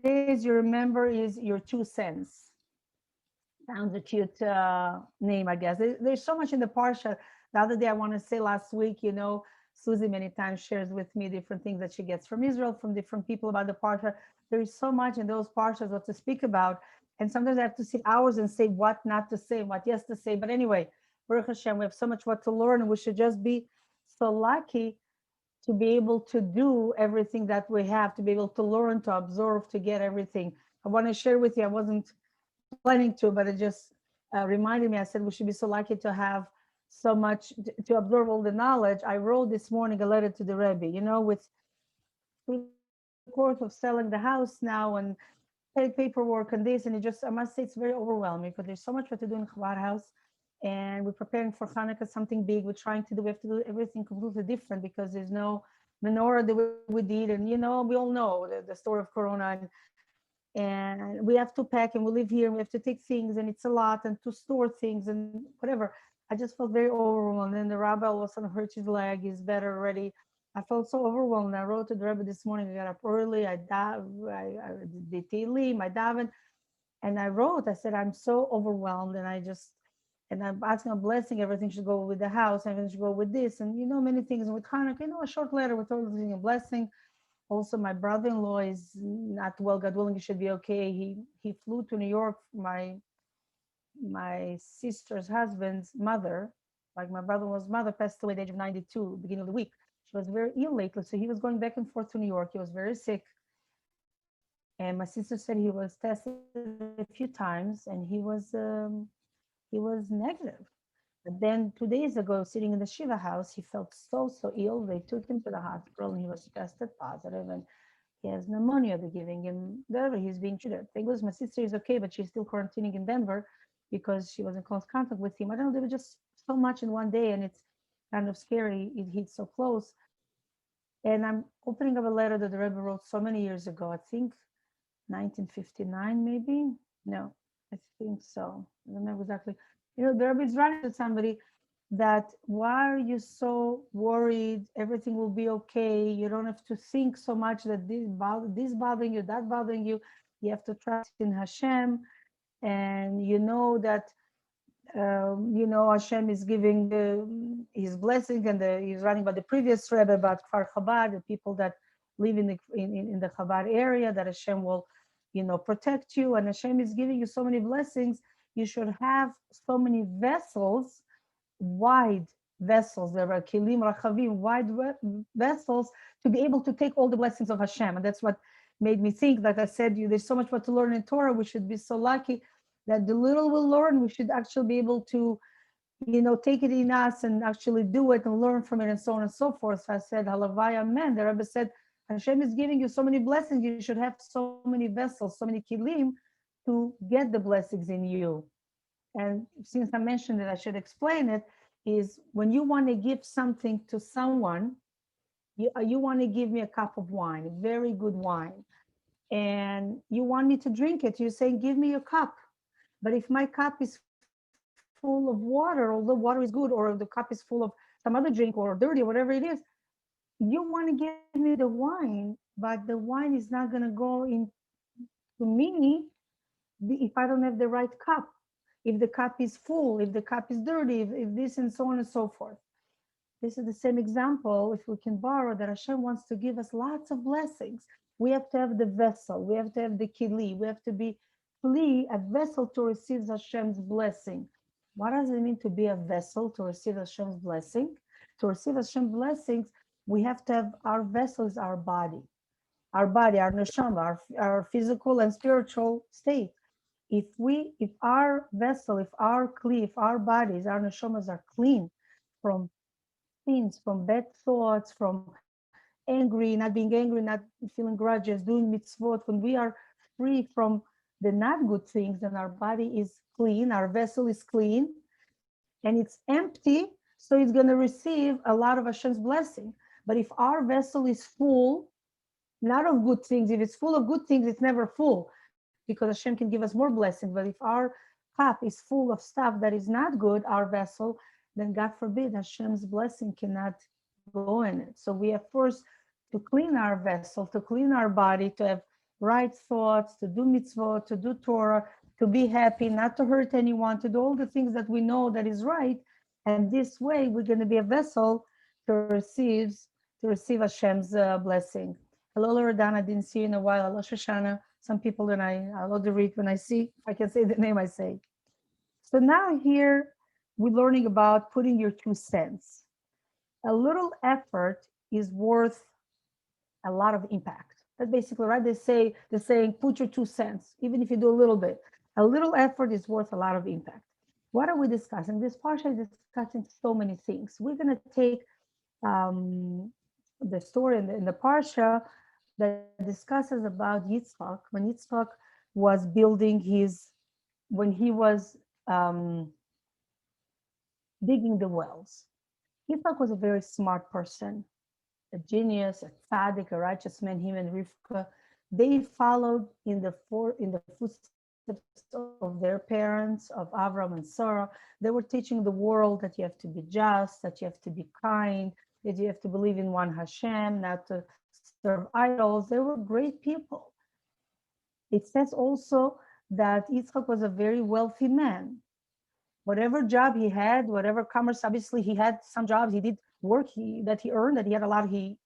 Days you remember is your 2 cents. Sounds a cute name, I guess. There's so much in the Parsha. The other day, I want to say last week, Susie many times shares with me different things that she gets from Israel, from different people about the Parsha. There is so much in those Parshas what to speak about. And sometimes I have to sit hours and say what not to say, what yes to say. But anyway, Baruch Hashem, we have so much what to learn, and we should just be so lucky to be able to do everything that we have, to be able to learn, to absorb, to get everything. I want to share with you, I wasn't planning to, but it just reminded me. I said we should be so lucky to have so much to absorb all the knowledge. I wrote this morning a letter to the Rebbe, with the course of selling the house now and paperwork and this, and I must say, it's very overwhelming because there's so much what to do in Chabad house, and we're preparing for Hanukkah, something big. We have to do everything completely different because there's no menorah that we did, and we all know the story of Corona, and we have to pack, and we live here, and we have to take things, and it's a lot, and to store things and whatever. I just felt very overwhelmed. And the rabbi all of a sudden hurt his leg. He's better already. I felt so overwhelmed. I wrote to the Rebbe this morning. I got up early. I did Tehillim, I davened, and I wrote. I said, I'm so overwhelmed, and I'm asking a blessing. Everything should go with the house. Everything should go with this, and many things. And with Hanukkah, a short letter with everything, a blessing. Also, my brother-in-law is not well. God willing, he should be okay. He flew to New York. My sister's husband's mother, like my brother-in-law's mother, passed away at the age of 92, beginning of the week. She was very ill lately, so he was going back and forth to New York. He was very sick, and my sister said he was tested a few times, and he was negative. But then 2 days ago, sitting in the Shiva house, he felt so ill. They took him to the hospital, and he was tested positive, and he has pneumonia. They're giving him whatever. He's being treated. Thank goodness my sister is okay, but she's still quarantining in Denver because she was in close contact with him. I don't know. There was just so much in one day, and it's kind of scary. It hits so close. And I'm opening up a letter that the Rebbe wrote so many years ago. I think 1959, maybe. No, I think so. I don't remember exactly. The Rebbe is writing to somebody that, why are you so worried? Everything will be okay. You don't have to think so much that this bothering you, that bothering you. You have to trust in Hashem, and that Hashem is giving his blessing, and he's writing about the previous Rebbe about Kfar Chabad, the people that live in the Chabad area, that Hashem will protect you, and Hashem is giving you so many blessings. You should have so many vessels, wide vessels. There are kilim rachavim, wide vessels, to be able to take all the blessings of Hashem. And that's what made me think, like I said, there's so much what to learn in Torah. We should be so lucky that the little we'll learn, we should actually be able to, take it in us and actually do it and learn from it, and so on and so forth. So I said, Halavai, amen. The Rebbe said, Hashem is giving you so many blessings. You should have so many vessels, so many kilim to get the blessings in you. And since I mentioned it, I should explain it, is when you want to give something to someone, you want to give me a cup of wine, very good wine, and you want me to drink it. You're saying, give me your cup. But if my cup is full of water, although water is good, or the cup is full of some other drink or dirty, or whatever it is, you want to give me the wine, but the wine is not going to go into me if I don't have the right cup. If the cup is full, if the cup is dirty, if this, and so on and so forth. This is the same example, if we can borrow, that Hashem wants to give us lots of blessings. We have to have the vessel, we have to have the kili, we have to be a vessel to receive Hashem's blessing. What does it mean to be a vessel to receive Hashem's blessing? To receive Hashem's blessings, we have to have, our vessel is our body, our neshama, our physical and spiritual state. If our vessel, if our kli, if our bodies, our neshamas are clean from sins, from bad thoughts, from not being angry, not feeling grudges, doing mitzvot, when we are free from the not good things, then our body is clean, our vessel is clean, and it's empty, so it's going to receive a lot of Hashem's blessing. But if our vessel is full, not of good things, if it's full of good things, it's never full, because Hashem can give us more blessings. But if our cup is full of stuff that is not good, our vessel, then God forbid, Hashem's blessing cannot go in it. So we have first to clean our vessel, to clean our body, to have right thoughts, to do mitzvot, to do Torah, to be happy, not to hurt anyone, to do all the things that we know that is right. And this way, we're going to be a vessel to receive Hashem's blessing. Hello, Loredana. Didn't see you in a while. Hello, Shoshana. Some people that I love to read when I see, if I can say the name, I say. So now here we're learning about putting your 2 cents. A little effort is worth a lot of impact. That's basically right. They're saying put your 2 cents, even if you do a little bit. A little effort is worth a lot of impact. What are we discussing? This parsha is discussing so many things. We're going to take the story in the parsha that discusses about Yitzchak when Yitzchak was building when he was digging the wells. Yitzchak was a very smart person, a genius, a tzaddik, a righteous man. Him and Rivka, they followed in the footsteps of their parents, of Avram and Sarah. They were teaching the world that you have to be just, that you have to be kind, that you have to believe in one Hashem, not to serve idols. They were great people. It says also that Yitzchak was a very wealthy man. Whatever job he had, whatever commerce, obviously he had some jobs, he did work that he earned, that he had a lot, he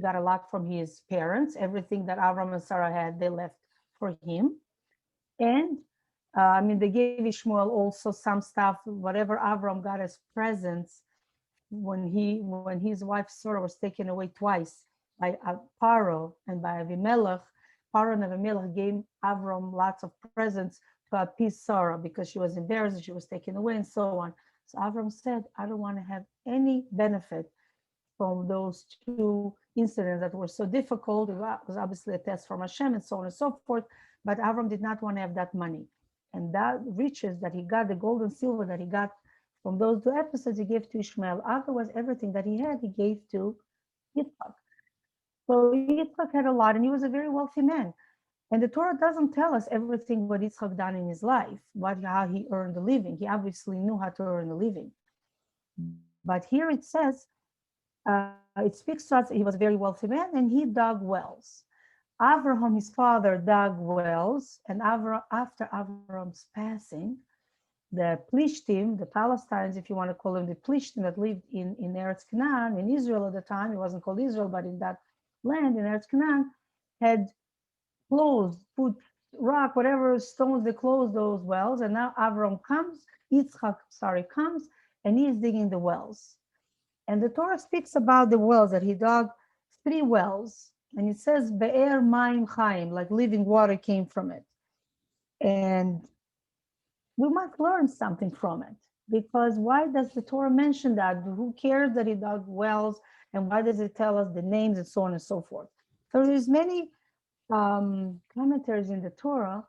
got a lot from his parents. Everything that Avram and Sarah had, they left for him. And they gave Ishmael also some stuff, whatever Avram got as presents when his wife Sarah was taken away twice by Paro and by Avimelech. Paro and Avimelech gave Avram lots of presents to appease Sarah because she was embarrassed and she was taken away and so on. So Avram said, I don't want to have any benefit from those 2 incidents that were so difficult. It was obviously a test from Hashem and so on and so forth. But Avram did not want to have that money. And that riches that he got, the gold and silver that he got from those 2 episodes, he gave to Ishmael. Otherwise, everything that he had, he gave to Yitzchak. So Yitzchak had a lot, and he was a very wealthy man. And the Torah doesn't tell us everything what Yitzchak done in his life, how he earned a living. He obviously knew how to earn a living. But here it says, it speaks to us that he was a very wealthy man, and he dug wells. Abraham, his father, dug wells, and after Abraham's passing, the Plishtim, the Palestinians, if you want to call them the Plishtim, that lived in Eretz Canaan, in Israel at the time, it wasn't called Israel, but in that land, in Eretz Canaan, had put rock, whatever stones, they closed those wells, and now Yitzchak comes, and he is digging the wells. And the Torah speaks about the wells, that he dug 3 wells, and it says Be'er Mayim Chaim, like living water came from it. And we must learn something from it, because why does the Torah mention that? Who cares that he dug wells, and why does it tell us the names and so on and so forth? So there's many commentaries in the Torah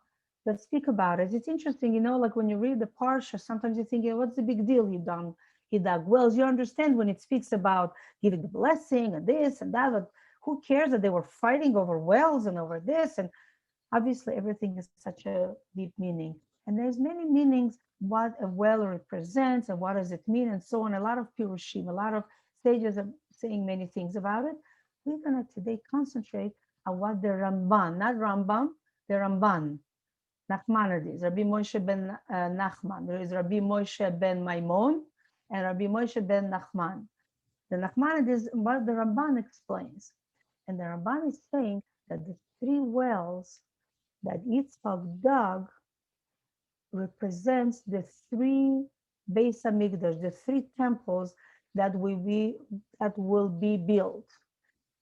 that speak about it. It's interesting, like when you read the Parsha, sometimes you think, what's the big deal? He dug wells. You understand when it speaks about giving the blessing and this and that, but who cares that they were fighting over wells and over this? And obviously everything has such a deep meaning. And there's many meanings what a well represents and what does it mean and so on. A lot of pirushim, a lot of sages are saying many things about it. We're going to today concentrate on what the Ramban, not Rambam, the Ramban, Nachmanides, Rabbi Moshe ben Nachman. There is Rabbi Moshe ben Maimon and Rabbi Moshe ben Nachman. The Nachmanides, what the Ramban explains. And the Ramban is saying that the 3 wells that Yitzchak dug represents the 3 Beis Hamikdash, the 3 temples that will be built.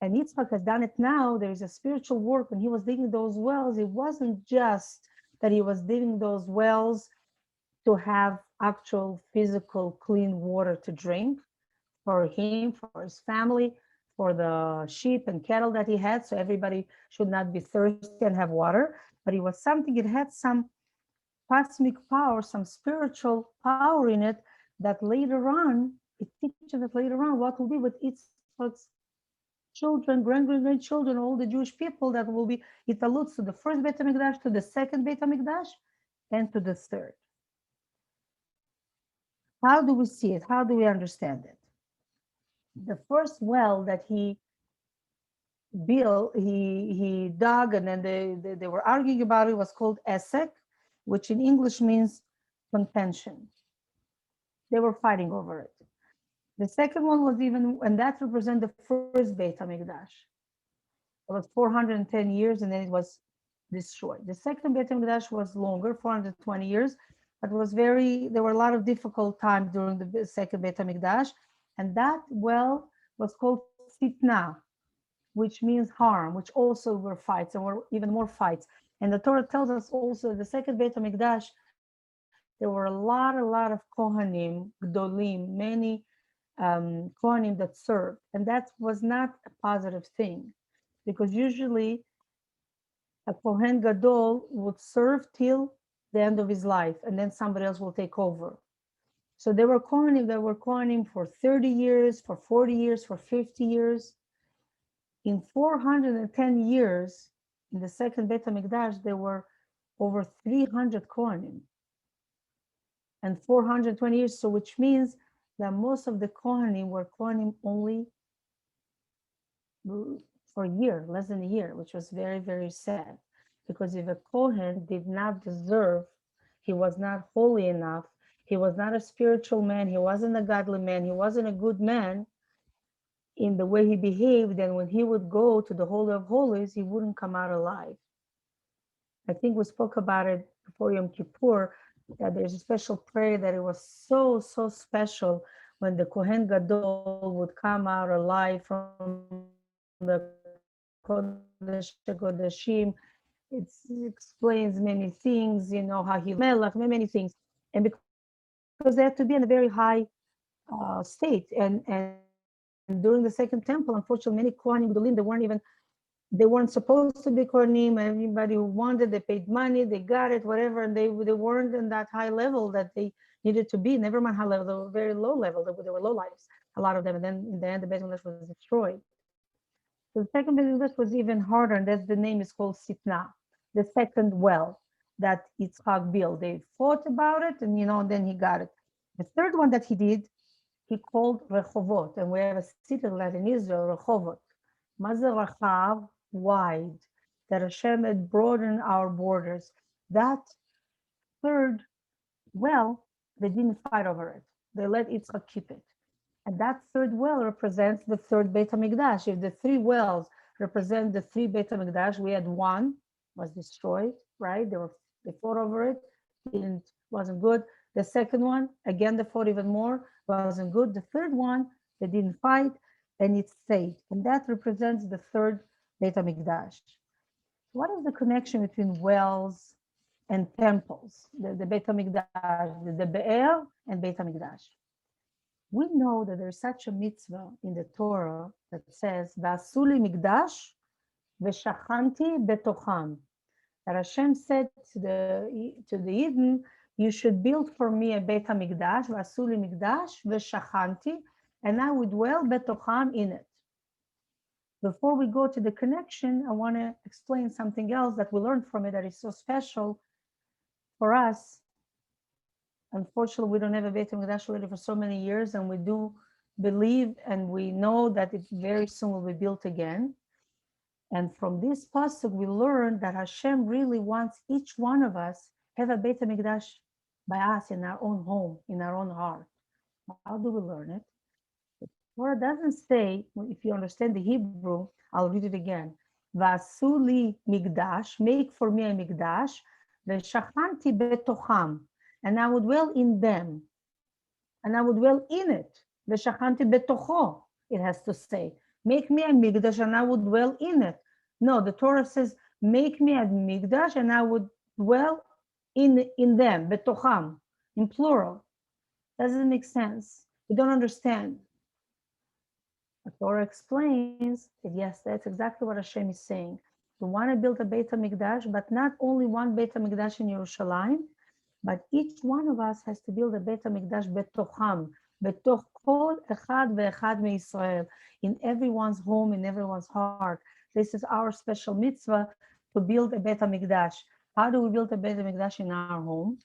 And Yitzchak has done it now. There is a spiritual work. When he was digging those wells, it wasn't just that he was digging those wells to have actual physical clean water to drink for him, for his family, for the sheep and cattle that he had, so everybody should not be thirsty and have water. But it was something, it had some cosmic power, some spiritual power in it, that later on, it teaches that later on what will be with Yitzchak's children, grandchildren, all the Jewish people, that will be, it alludes to the first Beit HaMikdash, to the second Beit HaMikdash, and to the third. How do we see it? How do we understand it? The first well that he he dug, and then they were arguing about it. It was called Esek, which in English means contention. They were fighting over it. The second one was even, and that represents the first Beit HaMikdash. It was 410 years, and then it was destroyed. The second Beit HaMikdash was longer, 420 years, but was there were a lot of difficult times during the second Beit HaMikdash, and that well was called Sitna, which means harm, which also were fights, and were even more fights. And the Torah tells us also the second Beit HaMikdash, there were a lot of Kohanim, Gdolim, many Kohanim that served. And that was not a positive thing, because usually a Kohen Gadol would serve till the end of his life, and then somebody else will take over. So there were Kohanim that were Kohanim for 30 years, for 40 years, for 50 years. In 410 years, in the second Beit HaMikdash, there were over 300 Kohanim. And 420 years, so which means that most of the Kohanim were Kohanim only for a year, less than a year, which was very, very sad. Because if a Kohen did not deserve, he was not holy enough, he was not a spiritual man, he wasn't a godly man, he wasn't a good man in the way he behaved, then when he would go to the Holy of Holies, he wouldn't come out alive. I think we spoke about it before Yom Kippur, that there's a special prayer that it was so special when the Kohen Gadol would come out alive from the Kodesh Kodeshim. It explains many things, how he melech, many things. And because they had to be in a very high state. And during the Second Temple, unfortunately, many Kohanim Gedolim, they weren't supposed to be Kohanim. Everybody who wanted, they paid money, they got it, whatever, and they weren't in that high level that they needed to be. Never mind high level, they were very low level. They were low lives, a lot of them. And then in the end, the Beit HaMikdash was destroyed. So the second Beit HaMikdash was even harder, and that's the name is called Sitna, the second well that Yitzchak built. They fought about it, and then he got it. The third one that he did, he called Rechovot, and we have a city like in Israel, Rechovot. Mazer Rachav, wide, that Hashem had broadened our borders. That third well, they didn't fight over it. They let Yitzchak keep it. And that third well represents the third Beit HaMikdash. If the three wells represent the three Beit HaMikdash, we had one, was destroyed, right? They fought over it, wasn't good. The second one, again, they fought even more, wasn't good. The third one, they didn't fight, and it stayed. And that represents the third Beit HaMikdash. What is the connection between wells and temples? The Beit HaMikdash, the Be'er and Beit HaMikdash. We know that there's such a mitzvah in the Torah that says, V'asuli Mikdash v'shachanti betocham. That Hashem said to the Eden, you should build for me a Beit HaMikdash, V'asuli Mikdash v'shachanti, and I would dwell betocham in it. Before we go to the connection, I want to explain something else that we learned from it that is so special for us. Unfortunately, we don't have a Beit HaMikdash already for so many years, and we do believe and we know that it very soon will be built again. And from this pasuk, we learn that Hashem really wants each one of us have a Beit HaMikdash by us in our own home, in our own heart. How do we learn it? The Torah doesn't say, if you understand the Hebrew, I'll read it again. Vasuli Mikdash, make for me a Mikdash, v'shachanti betocham, and I would dwell in them, and I would dwell in it. V'shachanti betocho, it has to say. Make me a Mikdash, and I would dwell in it. No, the Torah says, make me a Mikdash, and I would dwell in them, betocham, in plural. Doesn't make sense. We don't understand. The Torah explains that yes, that's exactly what Hashem is saying. We want to build a Beit HaMikdash, but not only one Beit HaMikdash in Yerushalayim, but each one of us has to build a Beit HaMikdash betocham, betoch kol echad ve'echad me'Yisrael, in everyone's home, in everyone's heart. This is our special mitzvah to build a Beit HaMikdash. How do we build a Beit HaMikdash in our home?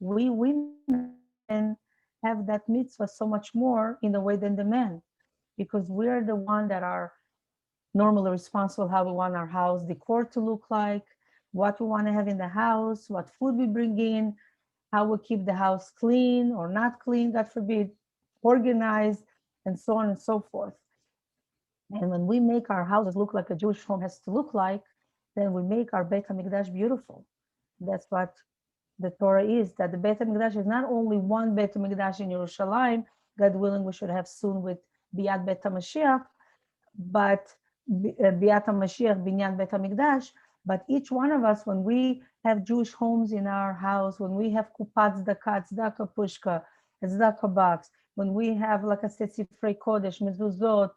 We women have that mitzvah so much more in the way than the men, because we are the one that are normally responsible how we want our house decor to look like, what we want to have in the house, what food we bring in, how we keep the house clean or not clean, God forbid, organized, and so on and so forth. And when we make our houses look like a Jewish home has to look like, then we make our Beit HaMikdash beautiful. That's what the Torah is, that the Beit HaMikdash is not only one Beit HaMikdash in Yerushalayim, God willing we should have soon with Biat Beit HaMashiach, but Biat HaMashiach, Binyan Beit HaMikdash, but each one of us, when we have Jewish homes in our house, when we have Kupat Tzedakah, Tzedakah Pushka, Tzedakah box, when we have, like I said, Sifrei Kodesh, Mezuzot,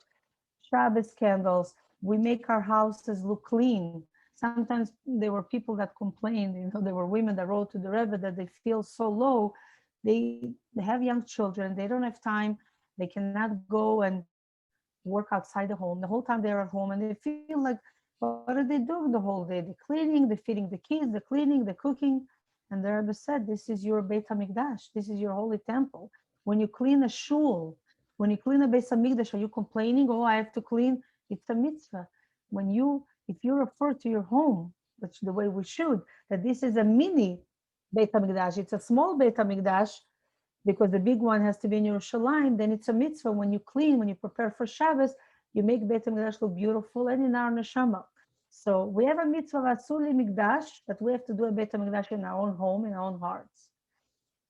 Shabbos candles, we make our houses look clean. Sometimes there were people that complained, there were women that wrote to the Rebbe that they feel so low. They have young children, they don't have time, they cannot go and work outside the home. The whole time they're at home and they feel like, what are they doing the whole day? They're cleaning, they're feeding the kids, they're cleaning, they're cooking. And the Rebbe said, this is your Beit HaMikdash, this is your holy temple. When you clean a shul, when you clean a Beit HaMikdash, are you complaining? Oh, I have to clean. It's a mitzvah. If you refer to your home, which the way we should, that this is a mini Beit HaMikdash, it's a small Beit HaMikdash, because the big one has to be in Yerushalayim, then it's a mitzvah. When you clean, when you prepare for Shabbos, you make Beit HaMikdash look beautiful and in our neshama. So we have a mitzvah of Asuli Mikdash, that we have to do a Beit HaMikdash in our own home, in our own hearts.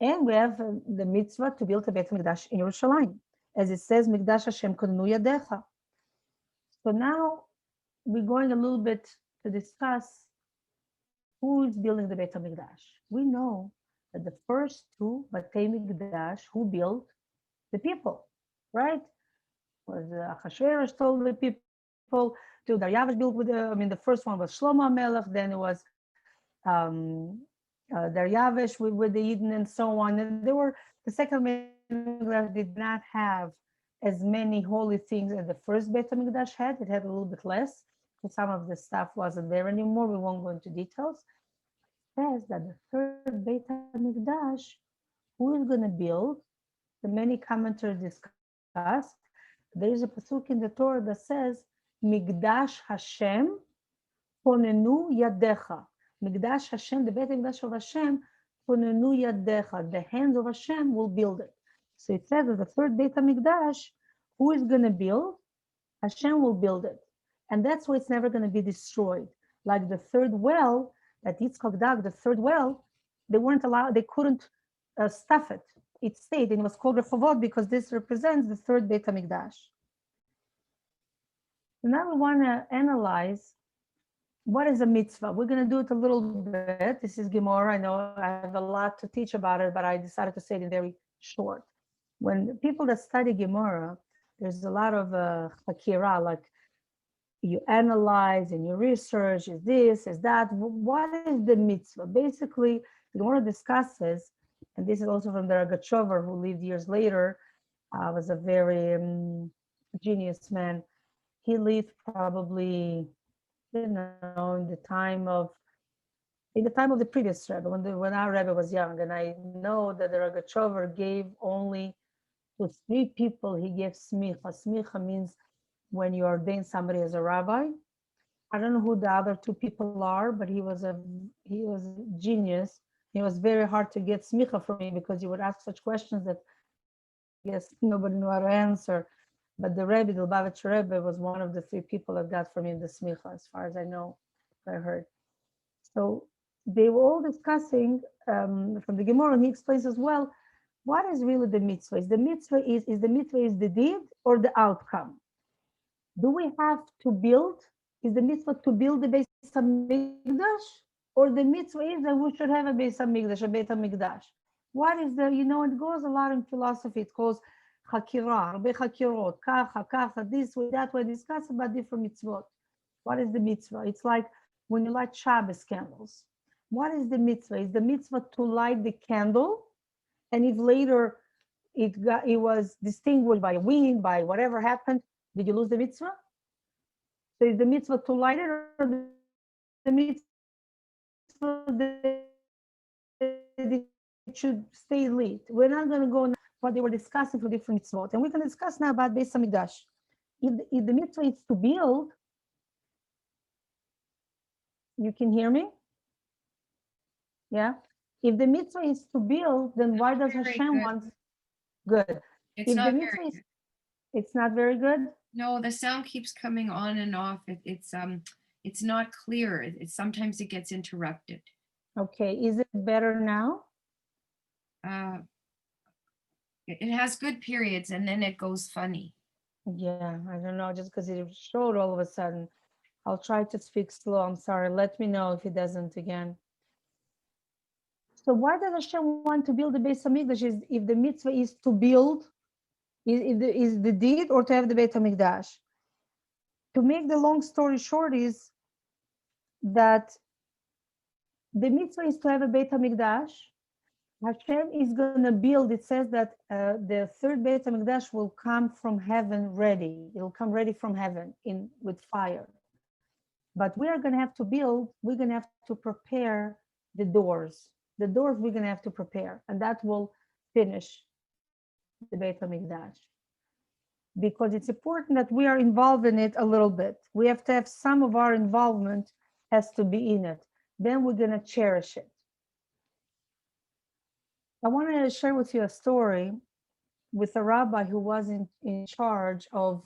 And we have the mitzvah to build a Beit HaMikdash in Yerushalayim. As it says, Mikdash Hashem Konenu Yadecha. So now we're going a little bit to discuss who is building the Beit HaMikdash. We know that the first two Batei Mikdash, who built? The people, right? Was Achashverosh told the people to Daryavish built with the first one was Shlomo HaMelech, then it was Daryavish with the Eden and so on. And the second Beit HaMikdash did not have as many holy things as the first Beit HaMikdash had. It had a little bit less. So some of the stuff wasn't there anymore. We won't go into details. It says that the third Beit HaMikdash, who is going to build? The many commenters discussed. There is a pasuk in the Torah that says, Mikdash Hashem ponenu yadecha. Mikdash Hashem, the Beit HaMikdash of Hashem, ponenu yadecha. The hands of Hashem will build it. So it says that the third Beit HaMikdash, who is going to build? Hashem will build it. And that's why it's never going to be destroyed. Like the third well that Yitzchak dug, the third well, they weren't allowed, they couldn't stuff it. It stayed, and it was called Rehovot because this represents the third Beit HaMikdash. So now we want to analyze what is a mitzvah. We're going to do it a little bit. This is Gemara. I know I have a lot to teach about it, but I decided to say it in very short. When people that study Gemara, there's a lot of hakira, like you analyze and you research, is this, is that. What is the mitzvah? Basically, the Gemara discusses, and this is also from the Rochel, who lived years later, was a very genius man. He lived probably, in the time of the previous Rebbe, when our Rebbe was young. And I know that the Rochel gave only to 3 people, he gave smicha. Smicha means when you ordain somebody as a rabbi. I don't know who the other 2 people are, but he was a genius. It was very hard to get smicha from me because he would ask such questions that I guess nobody knew how to answer. But the Rebbe, the Lubavitch Rebbe, was one of the 3 people that got from him the smicha, as far as I know, I heard. So they were all discussing from the Gemara, and he explains as well, what is really the mitzvah? Is the mitzvah is the deed or the outcome? Do we have to build? Is the mitzvah to build the Beis HaMikdash? Or the mitzvah is that we should have a Beis HaMikdash, a Beit HaMikdash? What is it goes a lot in philosophy. It goes Hakira, Rabbi Hakirot, Kacha, this way, that way, discuss about different mitzvot. What is the mitzvah? It's like when you light Shabbos candles. What is the mitzvah? Is the mitzvah to light the candle? And if later it was distinguished by wind, by whatever happened, did you lose the mitzvah? So is the mitzvah to light it, or the mitzvah that it should stay lit? We're not going to go on what they were discussing for different mitzvot. And we're going to discuss now about Beis HaMikdash. If the mitzvah is to build, You can hear me? Yeah. If the mitzvah is to build, then why does Very Hashem good. want good? It's If the not mitzvah very is, good. it's not very good. No, the sound keeps coming on and off. It's not clear. Sometimes it gets interrupted. Okay. Is it better now? Uh, it has good periods and then it goes funny. Yeah, I don't know, just because it showed all of a sudden. I'll try to speak slow. I'm sorry. Let me know if it doesn't again. So why does Hashem want to build the Beit Hamikdash? Is if the mitzvah is to build, is the deed, or to have the Beit Hamikdash? To make the long story short, is that the mitzvah is to have a Beit Hamikdash. Hashem is going to build. It says that the third Beit Hamikdash will come from heaven ready. It will come ready from heaven in with fire. But we are going to have to build. We're going to have to prepare the doors. The doors we're going to have to prepare, and that will finish the Beit Hamikdash. Because it's important that we are involved in it a little bit. We have to have some of our involvement has to be in it. Then we're going to cherish it. I want to share with you a story with a rabbi who was in charge of,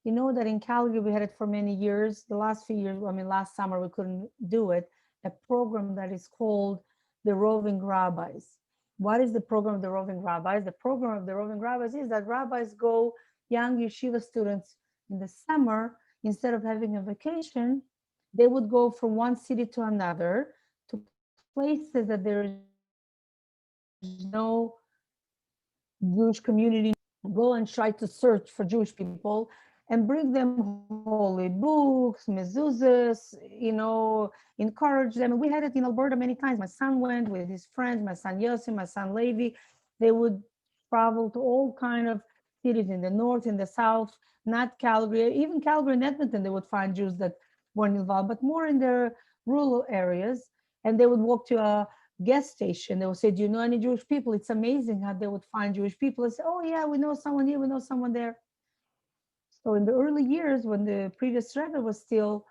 you know, that in Calgary we had it for many years. The last few years, I mean, last summer we couldn't do it. A program that is called the Roving Rabbis. What is the program of the Roving Rabbis? The program of the Roving Rabbis is that rabbis go, young yeshiva students in the summer, instead of having a vacation, they would go from one city to another to places that there is no Jewish community, go and try to search for Jewish people and bring them holy books, mezuzahs, encourage them. And we had it in Alberta many times. My son went with his friends, my son Yossi, my son Levi. They would travel to all kind of cities in the north, in the south, not Calgary, even Calgary and Edmonton, they would find Jews that weren't involved, but more in their rural areas. And they would walk to a gas station. They would say, "Do you know any Jewish people?" It's amazing how they would find Jewish people and say, "Oh, yeah, we know someone here, we know someone there." So in the early years, when the previous Rebbe was still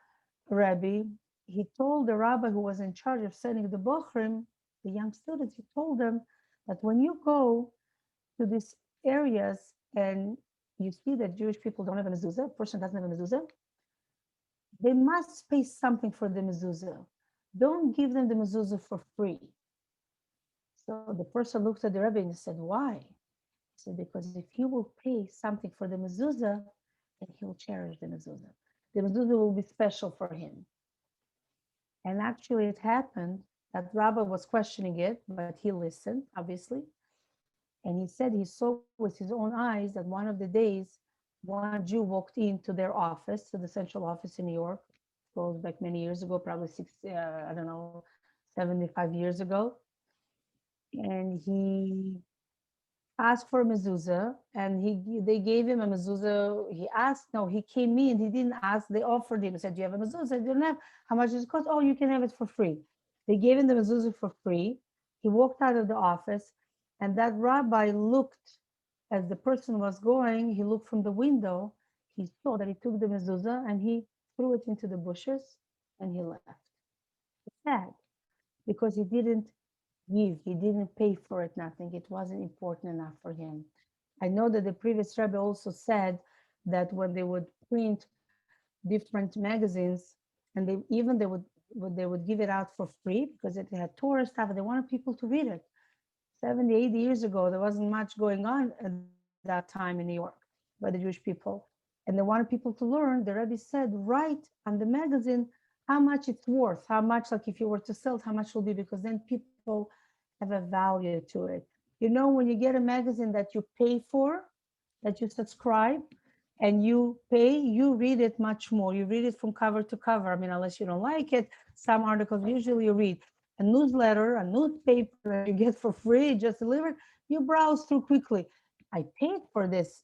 a Rebbe, he told the rabbi who was in charge of sending the Bochrim, the young students, he told them that when you go to these areas and you see that Jewish people don't have a mezuzah, a person doesn't have a mezuzah, they must pay something for the mezuzah. Don't give them the mezuzah for free. So the person looked at the Rebbe and said, "Why?" He said, "Because if he will pay something for the mezuzah, then he will cherish the mezuzah. The mezuzah will be special for him." And actually, it happened that Rabbi was questioning it, but he listened, obviously. And he said he saw with his own eyes that one of the days, one Jew walked into their office, to the central office in New York. It goes back many years ago, probably I don't know, 75 years ago. And he asked for a mezuzah, and they gave him a mezuzah. He asked, no, he came in, he didn't ask, they offered him, said, "Do you have a mezuzah?" I didn't have. "How much does it cost?" "Oh, you can have it for free." They gave him the mezuzah for free. He walked out of the office, and that rabbi looked, as the person was going, he looked from the window, he saw that he took the mezuzah and he threw it into the bushes and he left. It's sad because he didn't give. He didn't pay for it, nothing. It wasn't important enough for him. I know that the previous Rebbe also said that when they would print different magazines, and they would give it out for free because it had Torah stuff, and they wanted people to read it. 70, 80 years ago, there wasn't much going on at that time in New York by the Jewish people. And they wanted people to learn. The Rebbe said, write on the magazine how much it's worth, how much, like if you were to sell it, how much it will be, because then people have a value to it. You know, when you get a magazine that you pay for, that you subscribe, and you pay, you read it much more. You read it from cover to cover. I mean, unless you don't like it, some articles usually you read. A newsletter, a newspaper that you get for free, just delivered, you browse through quickly. I paid for this,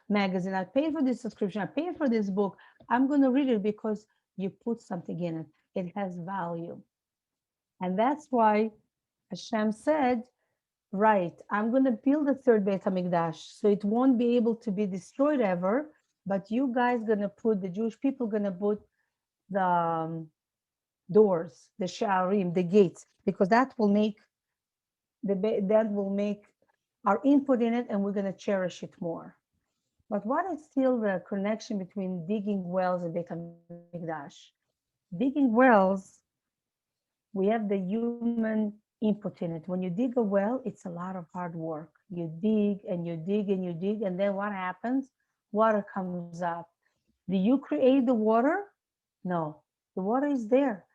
magazine. I paid for this subscription. I paid for this book. I'm going to read it because you put something in it. It has value. And that's why Hashem said, right, I'm going to build a third Beit HaMikdash, so it won't be able to be destroyed ever, but you guys going to put, the Jewish people going to put the doors, the sha'arim, the gates, because that will make our input in it, and we're going to cherish it more. But what is still the connection between digging wells and Beit HaMikdash? Digging wells, we have the human input in it. When you dig a well, it's a lot of hard work. You dig and you dig and you dig, and then what happens? Water comes up. Do you create the water? No, the water is there.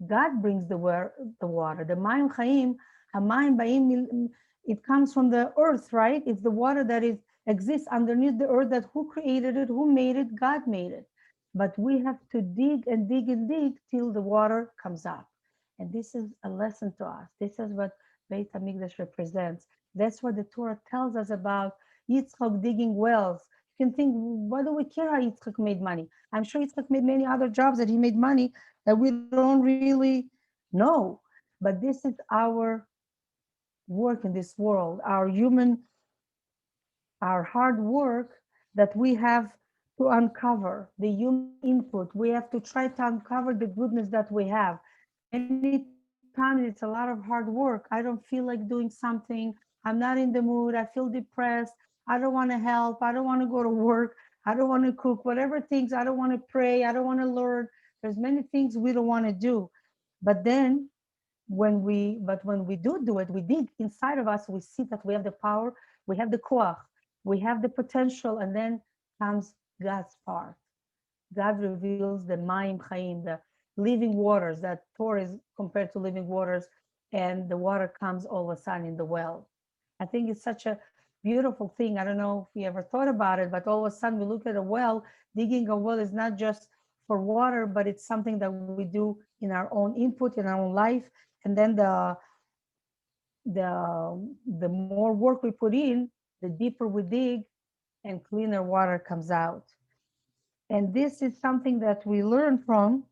God brings the water. The Mayim Chaim, Hamayim Baim, it comes from the earth, right? It's the water that is exists underneath the earth. That who created it? Who made it? God made it. But we have to dig and dig and dig till the water comes up. And this is a lesson to us. This is what Beit HaMikdash represents. That's what the Torah tells us about Yitzchak digging wells. You can think, why do we care how Yitzchak made money? I'm sure Yitzchak made many other jobs that he made money that we don't really know. But this is our work in this world, our hard work that we have to uncover, the human input. We have to try to uncover the goodness that we have. Many times it's a lot of hard work. I don't feel like doing something. I'm not in the mood. I feel depressed. I don't want to help. I don't want to go to work. I don't want to cook, whatever things. I don't want to pray. I don't want to learn. There's many things we don't want to do. But then when we do it, we dig inside of us, we see that we have the power, we have the koach, we have the potential, and then comes God's part. God reveals the Mayim Chaim, the living waters, that Torah is compared to living waters, and the water comes all of a sudden in the well. I think it's such a beautiful thing. I don't know if you ever thought about it, but all of a sudden we look at a well. Digging a well is not just for water, but it's something that we do in our own input, in our own life. And then the more work we put in, the deeper we dig, and cleaner water comes out. And this is something that we learn from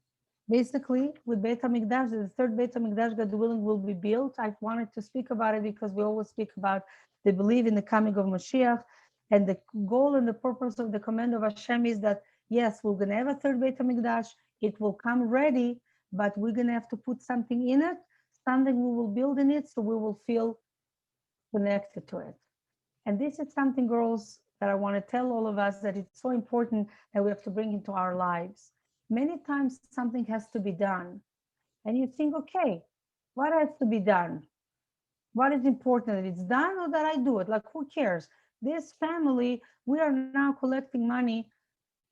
basically with Beit HaMikdash. The third Beit HaMikdash, God willing, will be built. I wanted to speak about it because we always speak about the belief in the coming of Mashiach. And the goal and the purpose of the command of Hashem is that, yes, we're going to have a third Beit HaMikdash. It will come ready, but we're going to have to put something in it, something we will build in it, so we will feel connected to it. And this is something, girls, that I want to tell all of us, that it's so important that we have to bring into our lives. Many times something has to be done. And you think, okay, what has to be done? What is important, that it's done or that I do it? Like, who cares? This family, we are now collecting money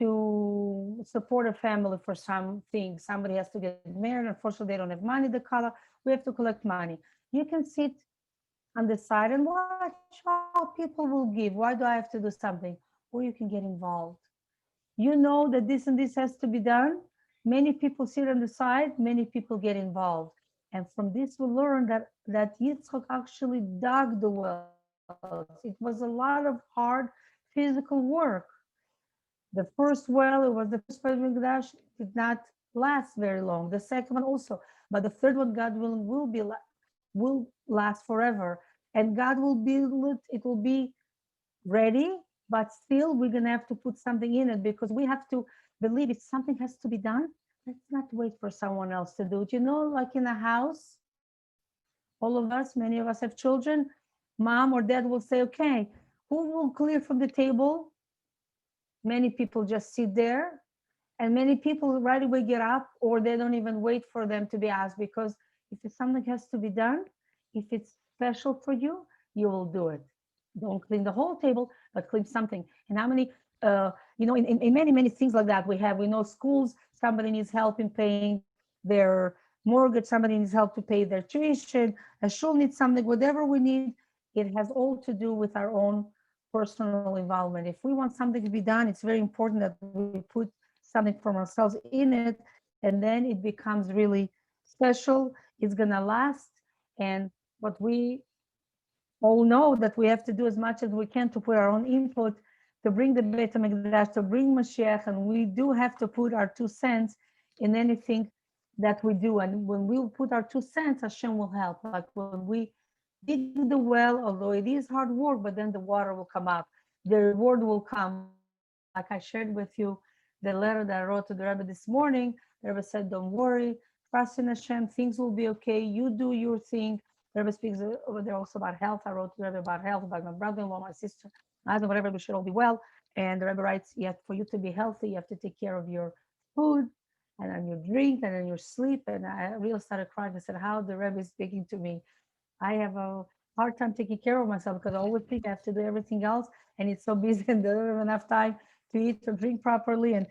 to support a family for something. Somebody has to get married. Unfortunately, they don't have money, the color. We have to collect money. You can sit on the side and watch how people will give. Why do I have to do something? Or you can get involved. You know that this and this has to be done. Many people sit on the side, many people get involved. And from this we learn that Yitzchak actually dug the wells. It was a lot of hard physical work. The first well, it was the first Mikdash, did not last very long. The second one also, but the third one, God willing, will last forever. And God will build it. It will be ready, but still we're gonna have to put something in it, because we have to believe if something has to be done, let's not wait for someone else to do it. You know, like in a house, all of us, many of us have children, mom or dad will say, okay, who will clear from the table? Many people just sit there, and many people right away get up, or they don't even wait for them to be asked, because if something has to be done, if it's special for you, you will do it. Don't clean the whole table, but clean something. And how many, in many things like that we know schools, somebody needs help in paying their mortgage, somebody needs help to pay their tuition, a shul needs something, whatever we need, it has all to do with our own personal involvement. If we want something to be done, it's very important that we put something from ourselves in it, and then it becomes really special. It's gonna last. And what we all know, that we have to do as much as we can to put our own input to bring the Beit HaMikdash, to bring Mashiach, and we do have to put our 2 cents in anything that we do. And when we put our 2 cents, Hashem will help. Like when we dig the well, although it is hard work, but then the water will come up. The reward will come. Like I shared with you the letter that I wrote to the Rebbe this morning. The Rebbe said, don't worry, trust in Hashem, things will be okay. You do your thing. The Rebbe speaks over there also about health. I wrote to the Rebbe about health, about my brother-in-law, my sister, my husband, whatever. We should all be well. And the Rebbe writes, you have, for you to be healthy, you have to take care of your food and then your drink and then your sleep. And I really started crying. I said, how the Rebbe is speaking to me. I have a hard time taking care of myself because I always think I have to do everything else, and it's so busy and I don't have enough time to eat or drink properly and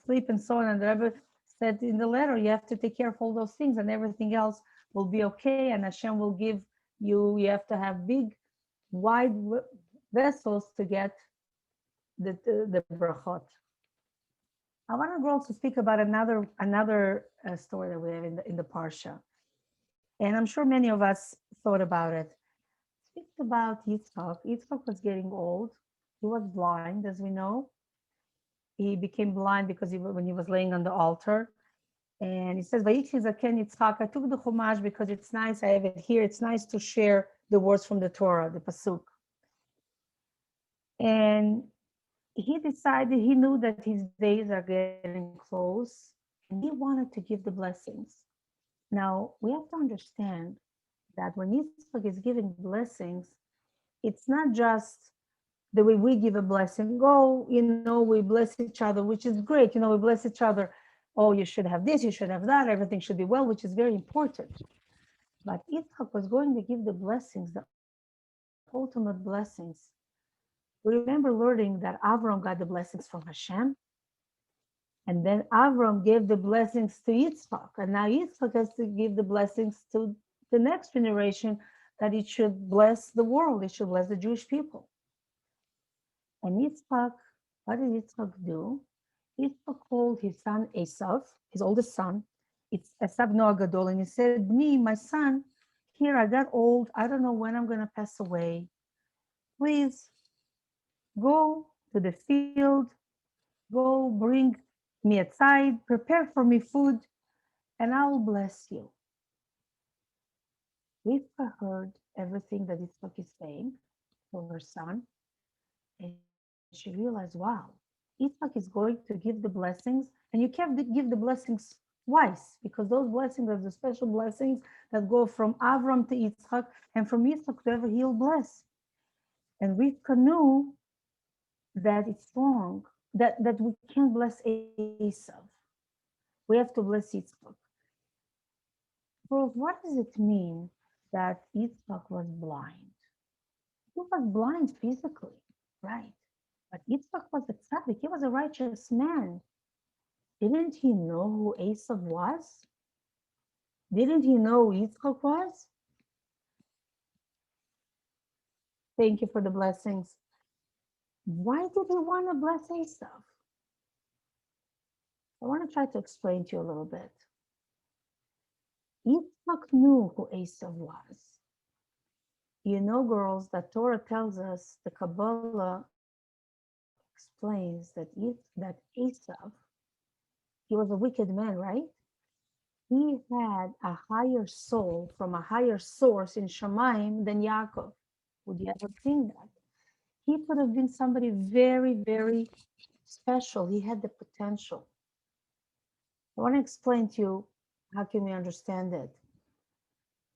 sleep and so on. And the Rebbe said in the letter, you have to take care of all those things, and everything else will be okay. And Hashem will give you. You have to have big, wide vessels to get the brachot. I want to also speak about another story that we have in the parsha, and I'm sure many of us thought about it. Speak about Yitzchak. Yitzchak was getting old. He was blind, as we know. He became blind because when he was laying on the altar. And he says, "Vayikhi zaken Yitzchak." I took the chumash because it's nice. I have it here. It's nice to share the words from the Torah, the pasuk. And he decided, he knew that his days are getting close, and he wanted to give the blessings. Now we have to understand that when Yitzchak is giving blessings, it's not just the way we give a blessing. Oh, we bless each other, which is great. We bless each other. Oh, you should have this, you should have that. Everything should be well, which is very important. But Yitzchak was going to give the blessings, the ultimate blessings. We remember learning that Avram got the blessings from Hashem, and then Avram gave the blessings to Yitzchak, and now Yitzchak has to give the blessings to the next generation, that it should bless the world, it should bless the Jewish people. And Yitzchak, what did Yitzchak do? Yitzchak called his son Esav, his oldest son. It's Esav Noah Gadol, and he said, "Me, my son, here I got old. I don't know when I'm going to pass away. Please go to the field, go bring me aside, prepare for me food, and I will bless you." Rivka heard everything that Yitzchak is saying to her son, and she realized, wow, Yitzchak is going to give the blessings, and you can't give the blessings twice, because those blessings are the special blessings that go from Avram to Yitzchak, and from Yitzchak to whoever he'll bless. And Rivka knew that it's wrong, that we can't bless Esav. We have to bless Yitzchak. Well, what does it mean that Yitzchak was blind? He was blind physically, right? But Yitzchak was a tzaddik. He was a righteous man. Didn't he know who Esav was? Didn't he know who Yitzchak was? Thank you for the blessings. Why did he want to bless Esav? I want to try to explain to you a little bit. Yitzchak knew who Esav was. Girls, that Torah tells us, the Kabbalah explains that Esav, he was a wicked man, right? He had a higher soul from a higher source in Shemaim than Yaakov. Would you ever think that? He could have been somebody very, very special. He had the potential. I want to explain to you how can we understand it.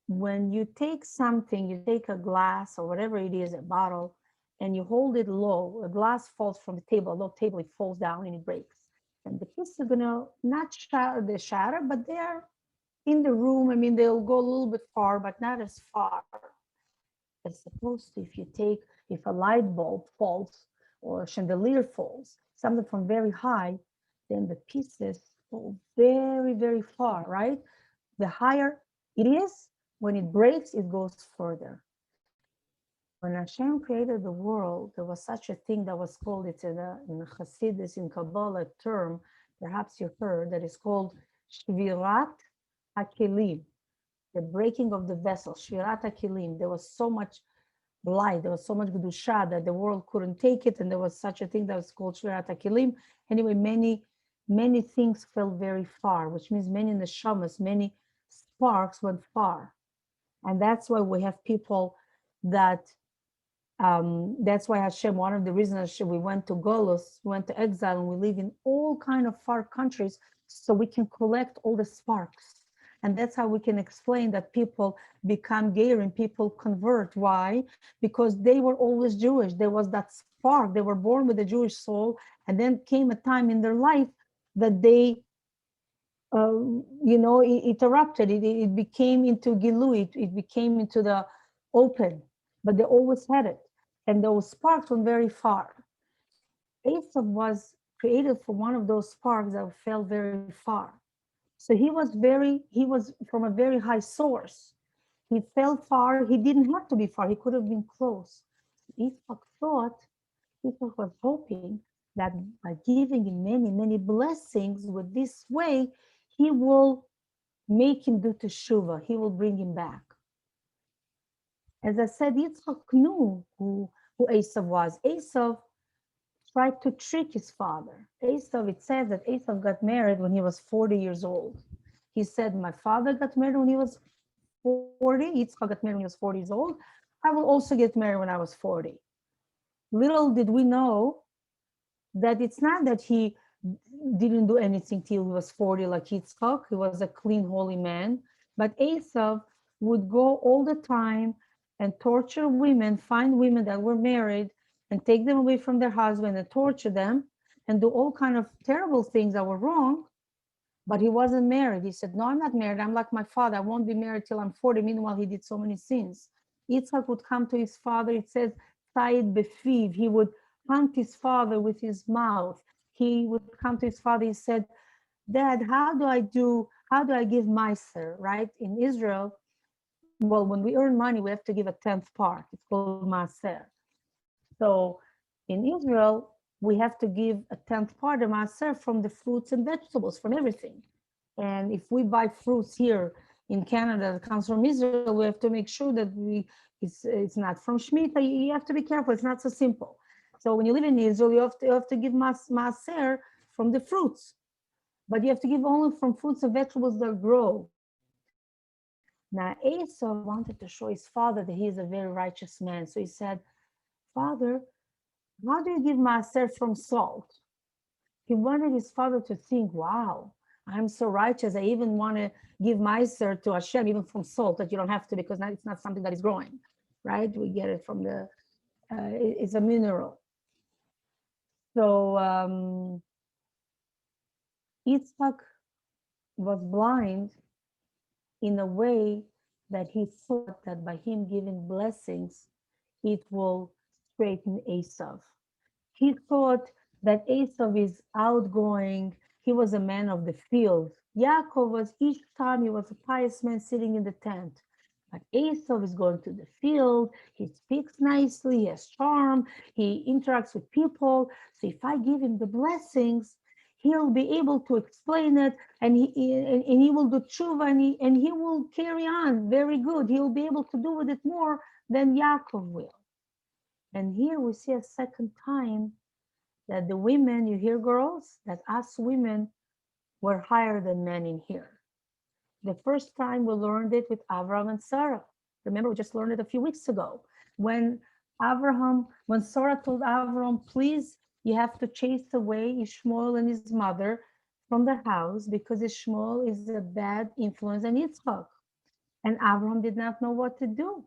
When you take something, you take a glass or whatever it is, a bottle, and you hold it low, a glass falls from the table, a low table, it falls down and it breaks. And the pieces are gonna not shatter, but they are in the room. I mean, they'll go a little bit far, but not as far as opposed to if a light bulb falls or a chandelier falls, something from very high, then the pieces fall very, very far, right? The higher it is, when it breaks, it goes further. When Hashem created the world, there was such a thing that was called, it's in Hasidus, in Kabbalah term, perhaps you heard, that is called Shvirat HaKelim, the breaking of the vessel, Shvirat HaKelim. There was so much light, there was so much Kedusha that the world couldn't take it, and there was such a thing that was called Shvirat HaKelim. Anyway, many things fell very far, which means many neshamas, many sparks went far. And that's why we have people that's why Hashem, one of the reasons we went to Golos, went to exile, and we live in all kind of far countries, so we can collect all the sparks. And that's how we can explain that people become gay and people convert. Why? Because they were always Jewish. There was that spark. They were born with a Jewish soul. And then came a time in their life that they, it erupted. It became into Gilu. It became into the open. But they always had it. And those sparks went very far. Esav was created for one of those sparks that fell very far. So he was from a very high source. He fell far. He didn't have to be far. He could have been close. Yitzchak thought, Yitzchak was hoping that by giving him many, many blessings with this way, he will make him do teshuvah. He will bring him back. As I said, Yitzchak knew who Esav was. Esav tried to trick his father. Esav, it says that Esav got married when he was 40 years old. He said, my father got married when he was 40. Yitzchak got married when he was 40 years old. I will also get married when I was 40. Little did we know that it's not that he didn't do anything till he was 40 like Yitzchak. He was a clean, holy man. But Esav would go all the time and torture women, find women that were married and take them away from their husband and torture them and do all kind of terrible things that were wrong. But he wasn't married. He said, no, I'm not married. I'm like my father. I won't be married till I'm 40. Meanwhile, he did so many sins. Yitzchak would come to his father. It says, Said befiv. He would hunt his father with his mouth. He would come to his father. He said, Dad, how do I give maaser, right? In Israel, well, when we earn money, we have to give a 10th part. It's called maaser. So in Israel, we have to give a 10th part of maaser from the fruits and vegetables, from everything. And if we buy fruits here in Canada that comes from Israel, we have to make sure that it's not from Shemitah. You have to be careful. It's not so simple. So when you live in Israel, you have to give maaser from the fruits, but you have to give only from fruits and vegetables that grow. Now Esau wanted to show his father that he is a very righteous man. So he said, Father, how do you give maaser from salt? He wanted his father to think, wow, I'm so righteous. I even want to give maaser to Hashem, even from salt, that you don't have to, because it's not something that is growing, right? We get it from it's a mineral. So Yitzhak was blind in a way that he thought that by him giving blessings, it will straighten Esav. He thought that Esav is outgoing. He was a man of the field. Yaakov was, each time he was a pious man sitting in the tent. But Esav is going to the field. He speaks nicely. He has charm. He interacts with people. So if I give him the blessings, he'll be able to explain it, and he will do tshuva, and he will carry on very good. He'll be able to do with it more than Yaakov will. And here we see a second time that the women, you hear girls, that us women were higher than men in here. The first time we learned it with Abraham and Sarah. Remember, we just learned it a few weeks ago. When Sarah told Abraham, please, you have to chase away Ishmael and his mother from the house because Ishmael is a bad influence on Yitzchak. And Abraham did not know what to do.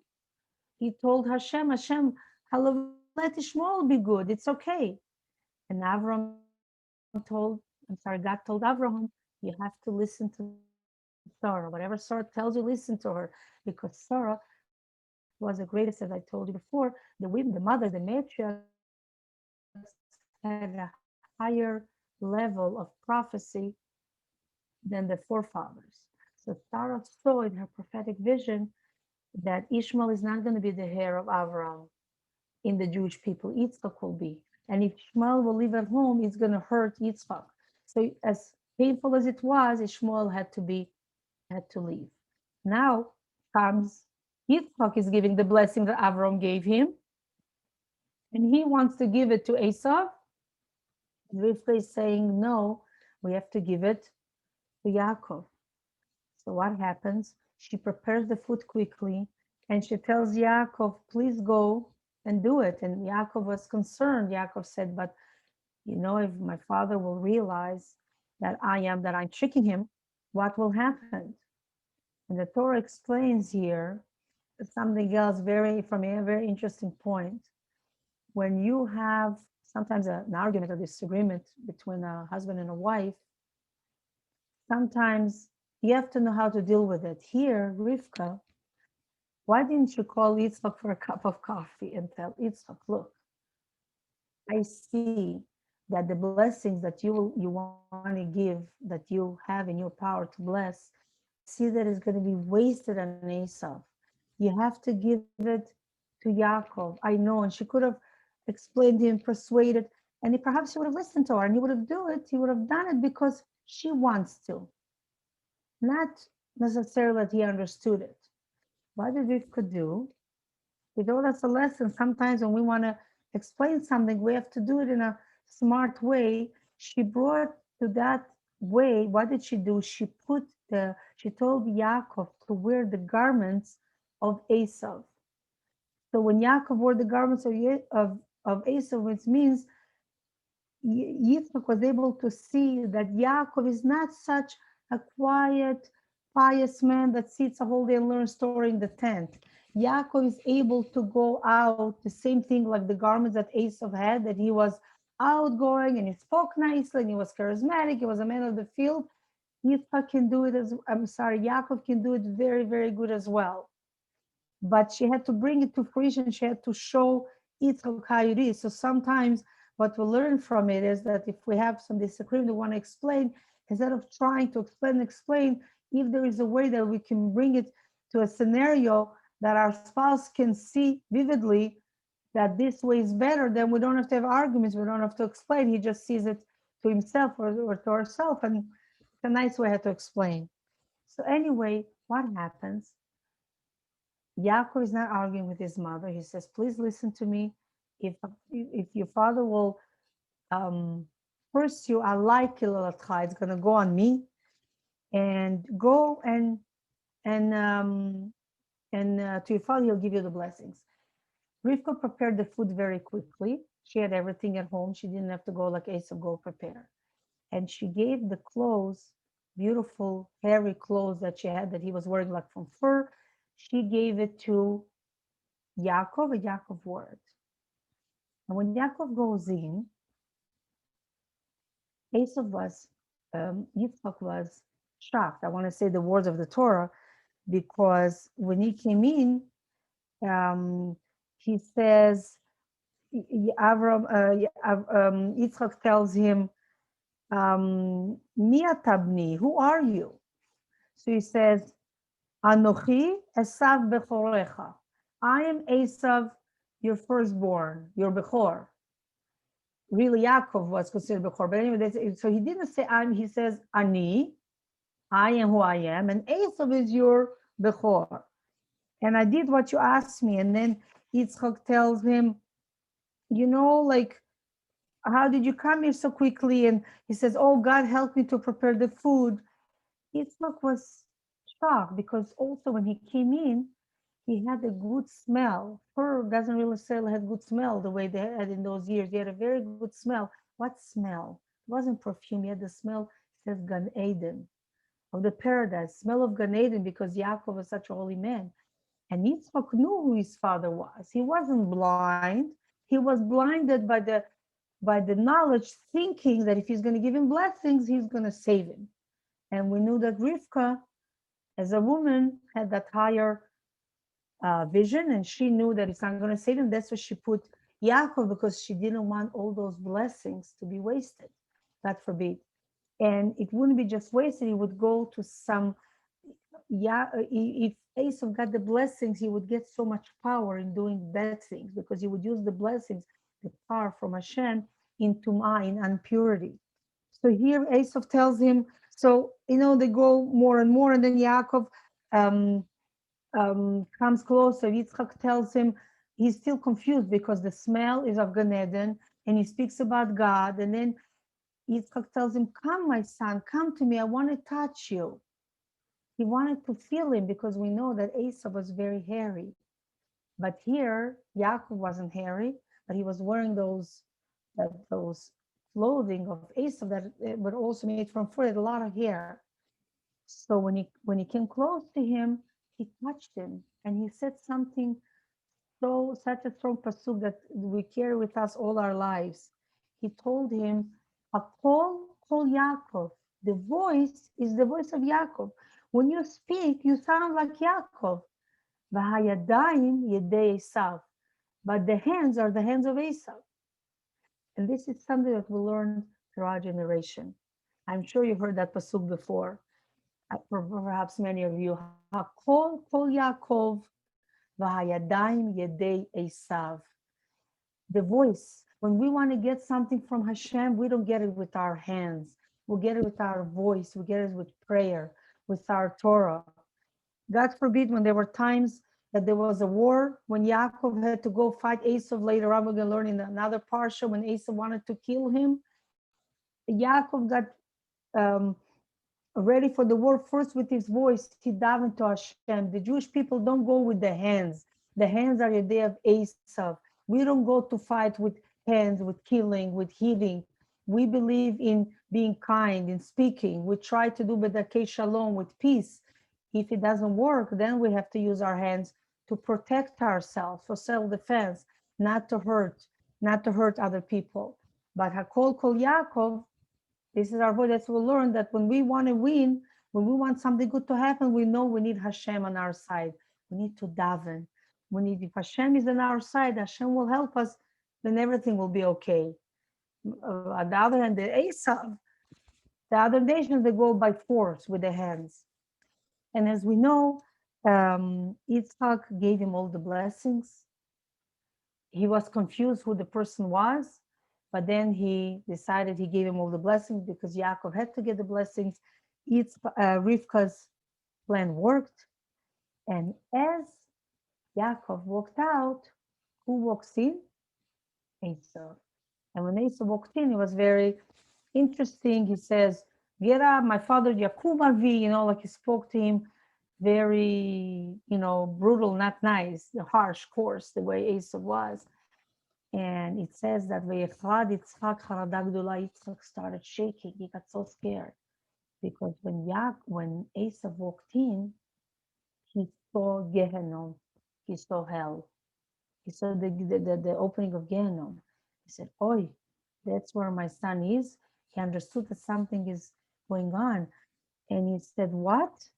He told Hashem, let Ishmael be good. It's okay. And God told Abraham, you have to listen to Sarah. Whatever Sarah tells you, listen to her. Because Sarah was the greatest, as I told you before. The women, the mothers, the matriarchs had a higher level of prophecy than the forefathers. So Sarah saw in her prophetic vision that Ishmael is not going to be the heir of Abraham in the Jewish people. Yitzchak will be. And if Ishmael will live at home, it's going to hurt Yitzchak. So as painful as it was, Ishmael had to leave. Now comes Yitzchak is giving the blessing that Abraham gave him, and he wants to give it to Esau. Rivka is saying, no, we have to give it to Yaakov. So what happens? She prepares the food quickly, and she tells Yaakov, please go and do it. And Yaakov was concerned. Yaakov said, but if my father will realize that I'm tricking him, what will happen? And the Torah explains here something else very from a very interesting point. When you have sometimes an argument or disagreement between a husband and a wife, sometimes you have to know how to deal with it. Here, Rivka, why didn't you call Yitzchak for a cup of coffee and tell Yitzchak, look, I see that the blessings that you want to give, that you have in your power to bless, I see that it's going to be wasted on Esau. You have to give it to Yaakov. I know, and she could have explained to him, persuaded, and he perhaps he would have listened to her, and he would have do it. He would have done it because she wants to, not necessarily that he understood it. What did Rivka do? He taught us a lesson. Sometimes when we want to explain something, we have to do it in a smart way. She brought to that way, what did she do? She told Yaakov to wear the garments of Esau. So when Yaakov wore the garments of Esau, which means Yitzchak was able to see that Yaakov is not such a quiet, pious man that sits a whole day and learns story in the tent. Yaakov is able to go out, the same thing like the garments that Esau had, that he was outgoing and he spoke nicely and he was charismatic, he was a man of the field. Yitzchak can do it Yaakov can do it very, very good as well. But she had to bring it to fruition. She had to show Yitzchak how it is. So sometimes what we learn from it is that if we have some disagreement, we want to explain, instead of trying to explain, if there is a way that we can bring it to a scenario that our spouse can see vividly that this way is better, then we don't have to have arguments. We don't have to explain. He just sees it to himself or to herself. And it's a nice way to explain. So anyway, what happens? Yaakov is not arguing with his mother. He says, please listen to me. If your father will curse you, Allah it's going to go on me, and go and to your father, he'll give you the blessings. Rivka prepared the food very quickly. She had everything at home. She didn't have to go like Asa, go prepare. And she gave the clothes, beautiful hairy clothes that she had that he was wearing like from fur. She gave it to Yaakov, and Yaakov wore it. And when Yaakov goes in, Yitzchak was shocked. I want to say the words of the Torah, because when he came in, he says, Yitzchak tells him, Mi atabni, who are you? So he says, Anochi Esav Bechorecha. I am Esav, your firstborn, your Bechor. Really, Yaakov was considered Bechor, but anyway, so he didn't say I'm, he says Ani, I am who I am, and Esav is your Bechor. And I did what you asked me. And then Yitzchak tells him, like, how did you come here so quickly? And he says, oh, God helped me to prepare the food. Yitzchak was shocked, because also when he came in, he had a good smell. Fur doesn't really necessarily have good smell the way they had in those years. He had a very good smell. What smell? It wasn't perfume. He had the smell, it says Gan Eden, of the paradise, smell of Gan Eden, because Yaakov was such a holy man. And Yitzchak knew who his father was. He wasn't blind. He was blinded by the knowledge, thinking that if he's going to give him blessings, he's going to save him. And we knew that Rivka, as a woman, had that higher vision, and she knew that it's not going to save him. That's why she put Yaakov, because she didn't want all those blessings to be wasted, God forbid. And it wouldn't be just wasted, he would go to some, if Esau got the blessings, he would get so much power in doing bad things, because he would use the blessings, the power from Hashem, into in impurity. So here Esau tells him, so they go more and more, and then Yaakov comes closer. Yitzchak tells him, he's still confused because the smell is of Gan Eden, and he speaks about God. And then Yitzchak tells him, come, my son, come to me. I want to touch you. He wanted to feel him, because we know that Esau was very hairy. But here, Yaakov wasn't hairy, but he was wearing those clothing of Esau that were also made from fur, had a lot of hair. So when he came close to him, he touched him and he said something, so such a strong pasuk that we carry with us all our lives. He told him, "A call Yaakov." The voice is the voice of Yaakov. When you speak, you sound like Yaakov. V'hayadayim yedei Esav. But the hands are the hands of Esau. And this is something that we learn through our generation. I'm sure you've heard that pasuk before. Perhaps many of you. Hakol kol Yaakov v'hayadayim yedei Esav. The voice. When we want to get something from Hashem, we don't get it with our hands. We get it with our voice. We get it with prayer, with our Torah. God forbid, when there were times that there was a war, when Yaakov had to go fight Esau, later on we're going to learn in another parsha, when Esau wanted to kill him, Yaakov got ready for the war first with his voice. He davened to Hashem. The Jewish people don't go with the hands. The hands are the day of Esau. We don't go to fight with hands, with killing, with hitting. We believe in being kind, in speaking. We try to do bedakei shalom, with peace. If it doesn't work, then we have to use our hands to protect ourselves, for self-defense, not to hurt other people. But Hakol Kol Yaakov, this is our voice. That's we'll learn that when we want to win, when we want something good to happen, we know we need Hashem on our side. We need to daven. We need, if Hashem is on our side, Hashem will help us, then everything will be okay. On the other hand, the Esav, the other nations, they go by force with the hands. And as we know, Yitzhak gave him all the blessings. He was confused who the person was, but then he decided he gave him all the blessings because Yaakov had to get the blessings. Rivka's plan worked. And as Yaakov walked out, who walks in? Esau. And when Esau walked in, it was very interesting. He says, "Get up, my father Yaakov Avi," like he spoke to him very, brutal, not nice, the harsh, coarse, the way Esau was. And it says that Yitzchak started shaking. He got so scared because when Esau walked in, he saw Gehenom, he saw hell, he saw the opening of Gehenom. He said, "Oi, that's where my son is." He understood that something is going on, and he said, "What?"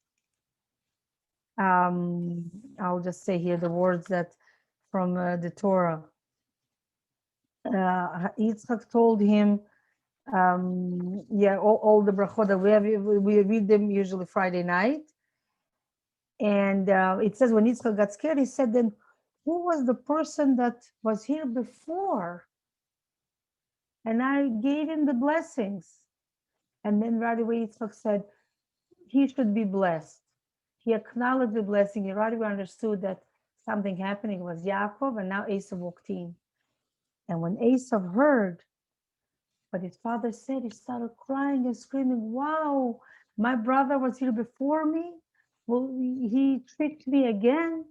I'll just say here the words that from the Torah. Yitzchak told him, all the brachot that we read them usually Friday night. And it says when Yitzchak got scared, he said, "Then who was the person that was here before? And I gave him the blessings." And then right away Yitzchak said, "He should be blessed." He acknowledged the blessing. He right away understood that something happening was Yaakov, and now Esau walked in. And when Esau heard what his father said, he started crying and screaming, "Wow, my brother was here before me. Well, he tricked me again."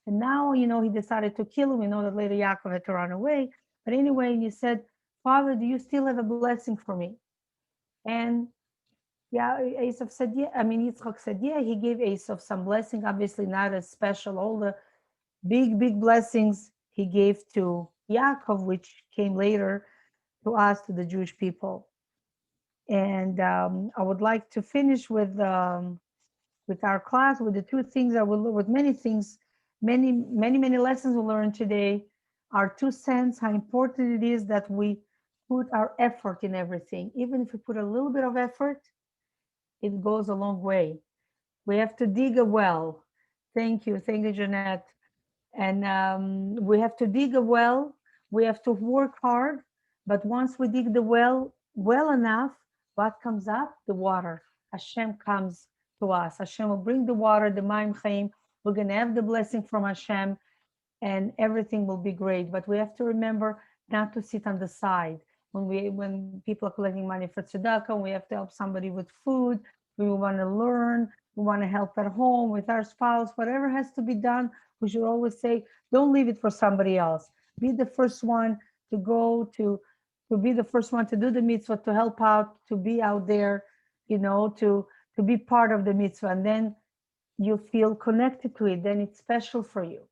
And now, he decided to kill him. We know that later Yaakov had to run away. But anyway, he said, "Father, do you still have a blessing for me?" And Esau said, "Yeah." Yitzchak said, "Yeah." He gave Esau some blessing, obviously not as special. All the big blessings he gave to Yaakov, which came later to us, to the Jewish people. And I would like to finish with our class with the two things I will, with many things, many lessons we'll learn today. Our 2 cents, how important it is that we put our effort in everything. Even if we put a little bit of effort, it goes a long way. We have to dig a well. Thank you, Jeanette. And we have to dig a well. We have to work hard. But once we dig the well enough, what comes up? The water. Hashem comes to us. Hashem will bring the water, the Mayim Chaim. We're going to have the blessing from Hashem, and everything will be great. But we have to remember not to sit on the side. When people are collecting money for tzedakah, we have to help somebody with food. We want to learn. We want to help at home with our spouse. Whatever has to be done, we should always say, don't leave it for somebody else. Be the first one to go to to be the first one to do the mitzvah, to help out, to be out there, to be part of the mitzvah. And then you feel connected to it, then it's special for you.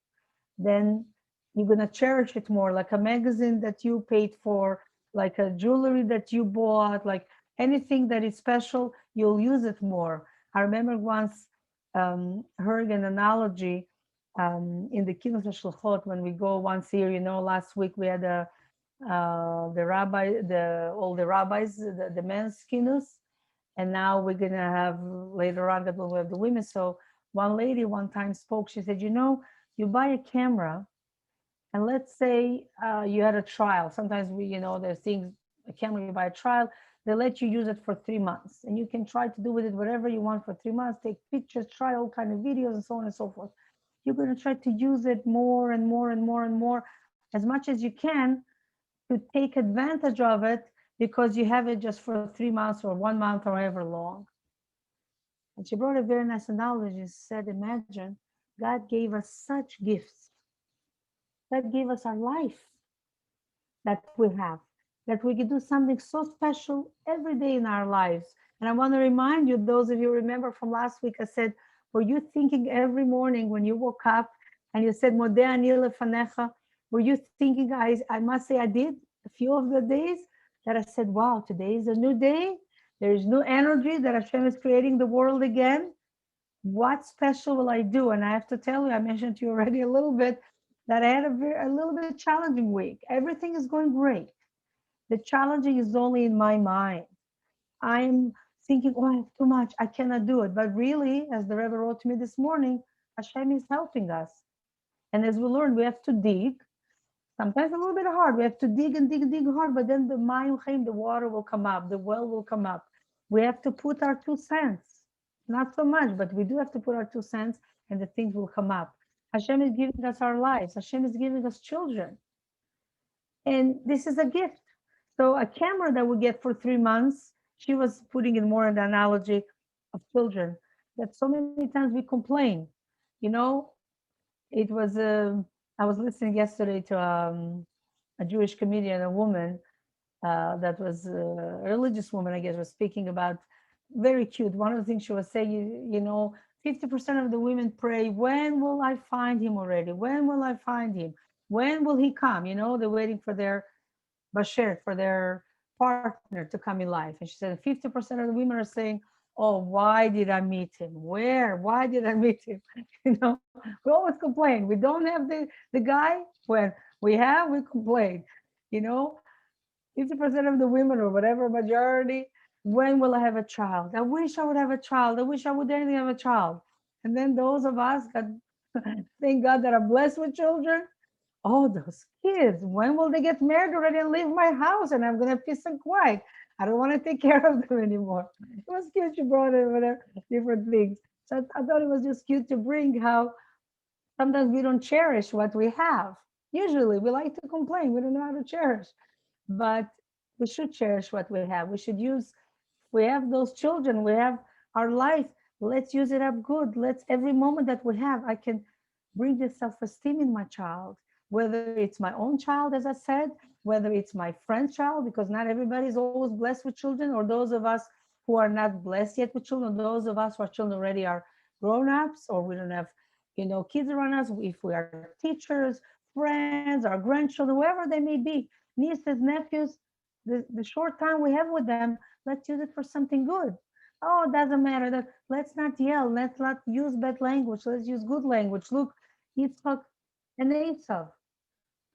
Then you're going to cherish it more, like a magazine that you paid for, like a jewelry that you bought, like anything that is special, you'll use it more. I remember once heard an analogy in the Kinnus HaShluchot when we go once a year. Last week we had all the rabbis, the men's Kinnus, and now we're gonna have later on that we'll have the women. So one lady one time spoke. She said, you buy a camera, and let's say you had a trial. Sometimes there's things, a camera you buy a trial, they let you use it for 3 months, and you can try to do with it whatever you want for 3 months, take pictures, try all kind of videos, and so on and so forth. You're going to try to use it more and more and more and more, as much as you can, to take advantage of it, because you have it just for 3 months or 1 month or however long. And she brought a very nice analogy. She said, imagine God gave us such gifts. God gave us our life that we have, that we can do something so special every day in our lives. And I want to remind you, those of you remember from last week, I said, were you thinking every morning when you woke up and you said, Modeh ani lefanecha, were you thinking, I must say I did a few of the days that I said, wow, today is a new day. There is new energy that Hashem is creating the world again. What special will I do? And I have to tell you, I mentioned to you already a little bit, that I had a little bit challenging week. Everything is going great. The challenging is only in my mind. I'm thinking, oh, I have too much, I cannot do it. But really, as the Rebbe wrote to me this morning, Hashem is helping us. And as we learn, we have to dig. Sometimes a little bit hard. We have to dig and dig and dig hard, but then the mayim chaim, the water will come up, the well will come up. We have to put our 2 cents. Not so much, but we do have to put our 2 cents, and the things will come up. Hashem is giving us our lives. Hashem is giving us children. And this is a gift. So a camera that we get for 3 months, she was putting it more in the analogy of children, that so many times we complain. It was, I was listening yesterday to a Jewish comedian, a woman that was a religious woman, I guess, was speaking about, very cute. One of the things she was saying, 50% of the women pray, when will I find him already? When will I find him? When will he come? They're waiting for their basher, for their partner to come in life. And she said 50% of the women are saying, oh, why did I meet him? Where? Why did I meet him? We always complain. We don't have the guy. When we have, we complain. 50% of the women, or whatever majority, when will I have a child? I wish I would have a child. I wish I would anything have a child. And then those of us, thank God, that are blessed with children, oh, those kids, when will they get married already and leave my house? And I'm going to have peace and quiet. I don't want to take care of them anymore. It was cute. She brought in whatever different things. So I thought it was just cute to bring how sometimes we don't cherish what we have. Usually we like to complain. We don't know how to cherish. But we should cherish what we have. We should use, we have those children, we have our life. Let's use it up good. Let's, every moment that we have, I can bring this self-esteem in my child, whether it's my own child, as I said, whether it's my friend's child, because not everybody is always blessed with children, or those of us who are not blessed yet with children, those of us who are children already are grown-ups, or we don't have, kids around us, if we are teachers, friends, our grandchildren, whoever they may be, nieces, nephews, the short time we have with them, let's use it for something good. Oh, it doesn't matter. Let's not yell. Let's not use bad language. Let's use good language. Look, Yitzchak and Esav.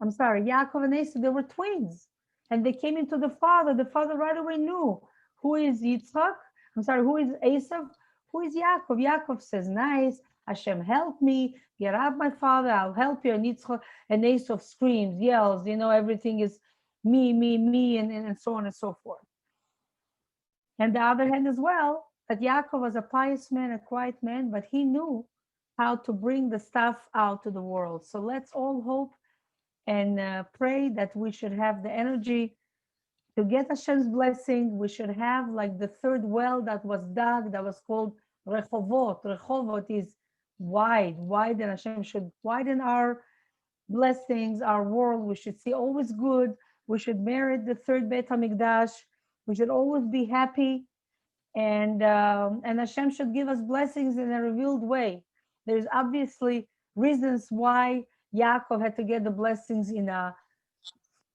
I'm sorry, Yaakov and Esav, they were twins. And they came into the father. The father right away knew who is Yitzchak. I'm sorry, who is Esav? Who is Yaakov? Yaakov says, nice. Hashem, help me. Get up, my father. I'll help you. And Yitzchak and Esav screams, yells. Everything is me, and so on and so forth. And the other hand as well, that Yaakov was a pious man, a quiet man, but he knew how to bring the stuff out to the world. So let's all hope and pray that we should have the energy to get Hashem's blessing. We should have like the third well that was dug, that was called Rechovot. Rechovot is wide, and Hashem should widen our blessings, our world. We should see always good. We should merit the third Beit HaMikdash. We should always be happy, and Hashem should give us blessings in a revealed way. There's obviously reasons why Yaakov had to get the blessings in a,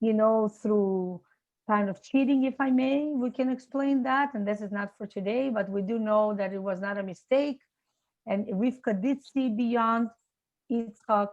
through kind of cheating, if I may. We can explain that, and this is not for today, but we do know that it was not a mistake. And Rivka did see beyond Yitzchak,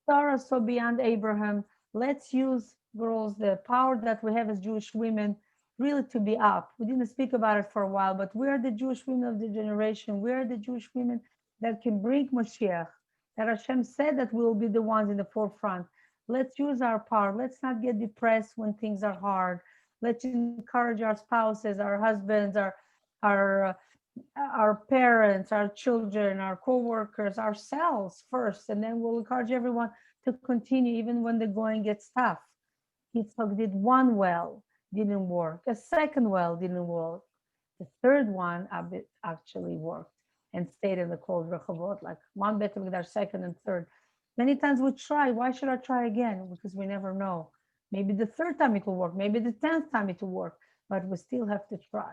Sarah saw beyond Abraham. Let's use, girls, the power that we have as Jewish women really to be up. We didn't speak about it for a while, but we are the Jewish women of the generation. We are the Jewish women that can bring Mashiach, that Hashem said that we will be the ones in the forefront. Let's use our power. Let's not get depressed when things are hard. Let's encourage our spouses, our husbands, our our parents, our children, our co-workers, ourselves first, and then we'll encourage everyone to continue even when the going gets tough. Yitzchak did one well, didn't work. A second well didn't work. The third one actually worked and stayed in the cold Rehovot, like one Bet HaMikdash, second and third. Many times we try. Why should I try again? Because we never know. Maybe the third time it will work. Maybe the 10th time it will work. But we still have to try.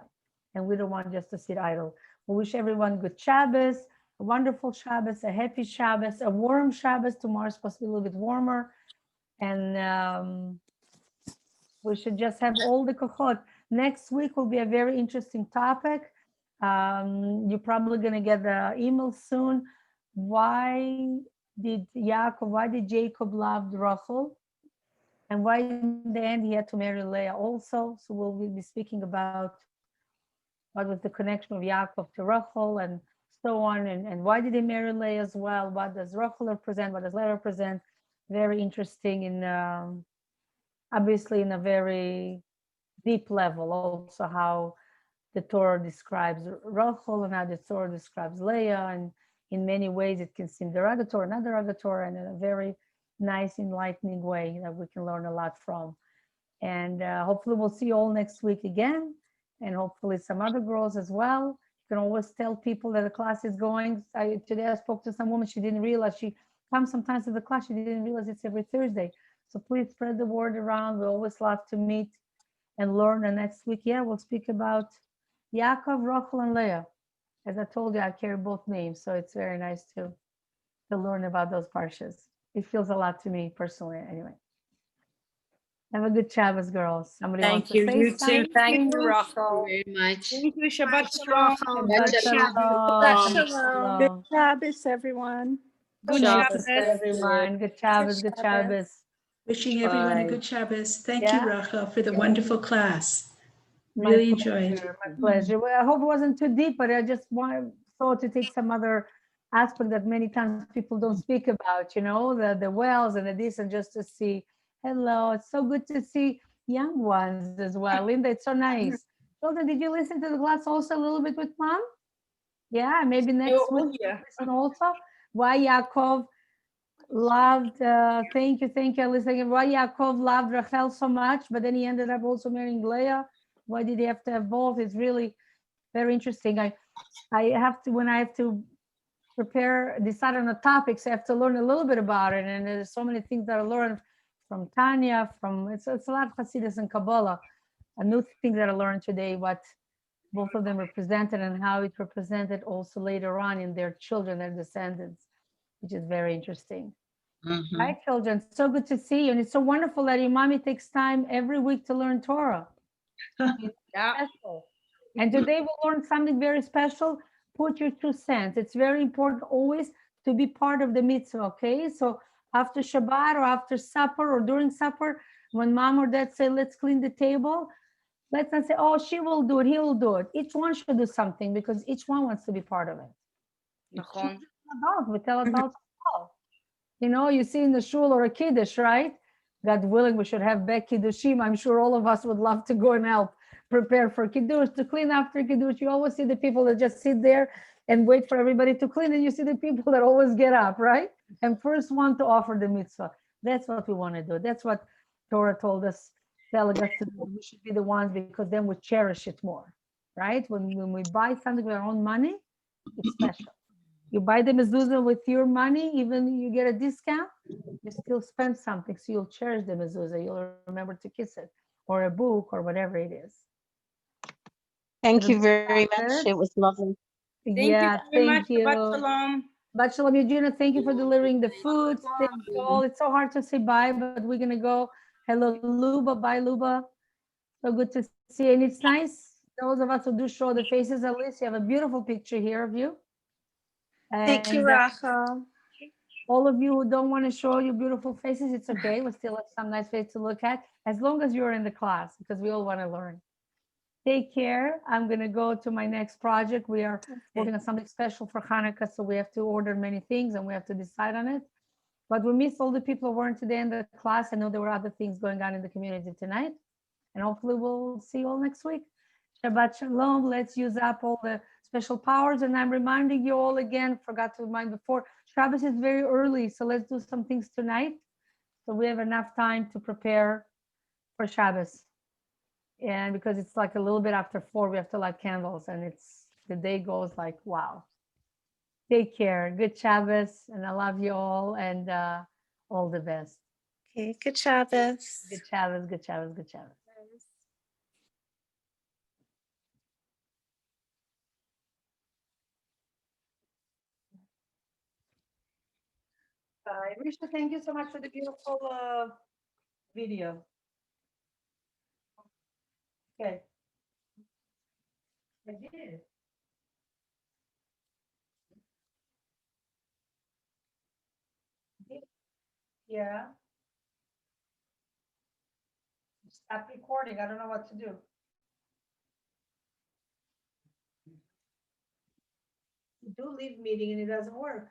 And we don't want just to sit idle. We wish everyone good Shabbos, a wonderful Shabbos, a happy Shabbos, a warm Shabbos. Tomorrow is supposed to be a little bit warmer. And we should just have all the kochot. Next week will be a very interesting topic. You're probably going to get the email soon. Why did Jacob love Rochel? And why in the end he had to marry Leah also? So we'll be speaking about what was the connection of Yaakov to Rochel and so on, and why did he marry Leah as well? What does Rochel represent? What does Leah represent? Very interesting in obviously in a very deep level. Also how the Torah describes Rochel and how the Torah describes Leah, and in many ways it can seem derogatory, not derogatory, and in a very nice, enlightening way that we can learn a lot from. And hopefully we'll see you all next week again, and hopefully some other girls as well. You can always tell people that the class is going. Today I spoke to some woman, she didn't realize, she comes sometimes to the class, she didn't realize it's every Thursday. So please spread the word around. We always love to meet and learn. And next week, we'll speak about Yaakov, Rochel, and Leah. As I told you, I carry both names, so it's very nice to learn about those parshas. It feels a lot to me personally, anyway. Have a good Shabbos, girls. Somebody wants Thank to you. say You too. Thank you, Rochel. Very much. Thank you. Shabbat Shalom. shalom. Shabbat Shabbat shalom. shalom. Good Shabbos, everyone. Good Shabbos, Shabbos. everyone. Good Shabbos, good Shabbos. Wishing everyone a Bye. good Shabbos. Thank you, Rochel, for the wonderful class. My Really enjoyed. My pleasure. Well, I hope it wasn't too deep, but I just thought to take some other aspect that many times people don't speak about, the wells and the this, and just to see, hello, it's so good to see young ones as well. Linda, it's so nice. Children, did you listen to the class also a little bit with mom? Yeah, maybe next week listen also. Why Yaakov loved, thank you, Alyssa. Why Yaakov loved Rachel so much, but then he ended up also marrying Leah. Why did he have to have both? It's really very interesting. I have to, when I have to decide on the topics, I have to learn a little bit about it. And there's so many things that I learned from Tanya, it's a lot of Hasidus and Kabbalah, a new things that I learned today, what both of them represented and how it represented also later on in their children, their descendants, which is very interesting. Right, children? So good to see you. And it's so wonderful that your mommy takes time every week to learn Torah. Special. And today we'll learn something very special. Put your 2 cents. It's very important always to be part of the mitzvah, okay? So after Shabbat or after supper or during supper, when mom or dad say, let's clean the table, let's not say, oh, she will do it, he will do it. Each one should do something because each one wants to be part of it. We tell adults, you see in the shul or a kiddush, right? God willing, we should have back kiddushim. I'm sure all of us would love to go and help prepare for kiddush, to clean after kiddush. You always see the people that just sit there and wait for everybody to clean, and you see the people that always get up, right? And first one to offer the mitzvah. That's what we want to do. That's what Torah told us, telling us to do. We should be the ones, because then we cherish it more, right? When we buy something with our own money, it's special. You buy the mezuzah with your money, even you get a discount, you still spend something. So you'll cherish the mezuzah. You'll remember to kiss it, or a book, or whatever it is. Thank It'll you be very much. fabulous. It was lovely. Thank you Yeah, very much. thank Shabbat you. shalom. But Shalom Eugenia, thank you for delivering the food. Thank you all. It's so hard to say bye, but we're gonna go. Hello, Luba. Bye, Luba. So good to see you. And it's nice, those of us who do show the faces, at least you have a beautiful picture here of you. Thank you, And Rochel. all of you who don't want to show your beautiful faces, it's okay. We still have some nice faces to look at, as long as you're in the class, because we all want to learn. Take care. I'm going to go to my next project. We are working on something special for Hanukkah, so we have to order many things and we have to decide on it. But we miss all the people who weren't today in the class. I know there were other things going on in the community tonight. And hopefully we'll see you all next week. Shabbat Shalom. Let's use up all the special powers. And I'm reminding you all again, forgot to remind before, Shabbos is very early. So let's do some things tonight. So we have enough time to prepare for Shabbos. And because it's like a little bit after 4, we have to light candles, and the day goes like, wow. Take care. Good Shabbos, and I love you all, and all the best. Okay, good Shabbos. Good Shabbos, good Shabbos, good Shabbos. Risha, thank you so much for the beautiful video. Okay. I did. Yeah. Stop recording. I don't know what to do. You do leave meeting and it doesn't work.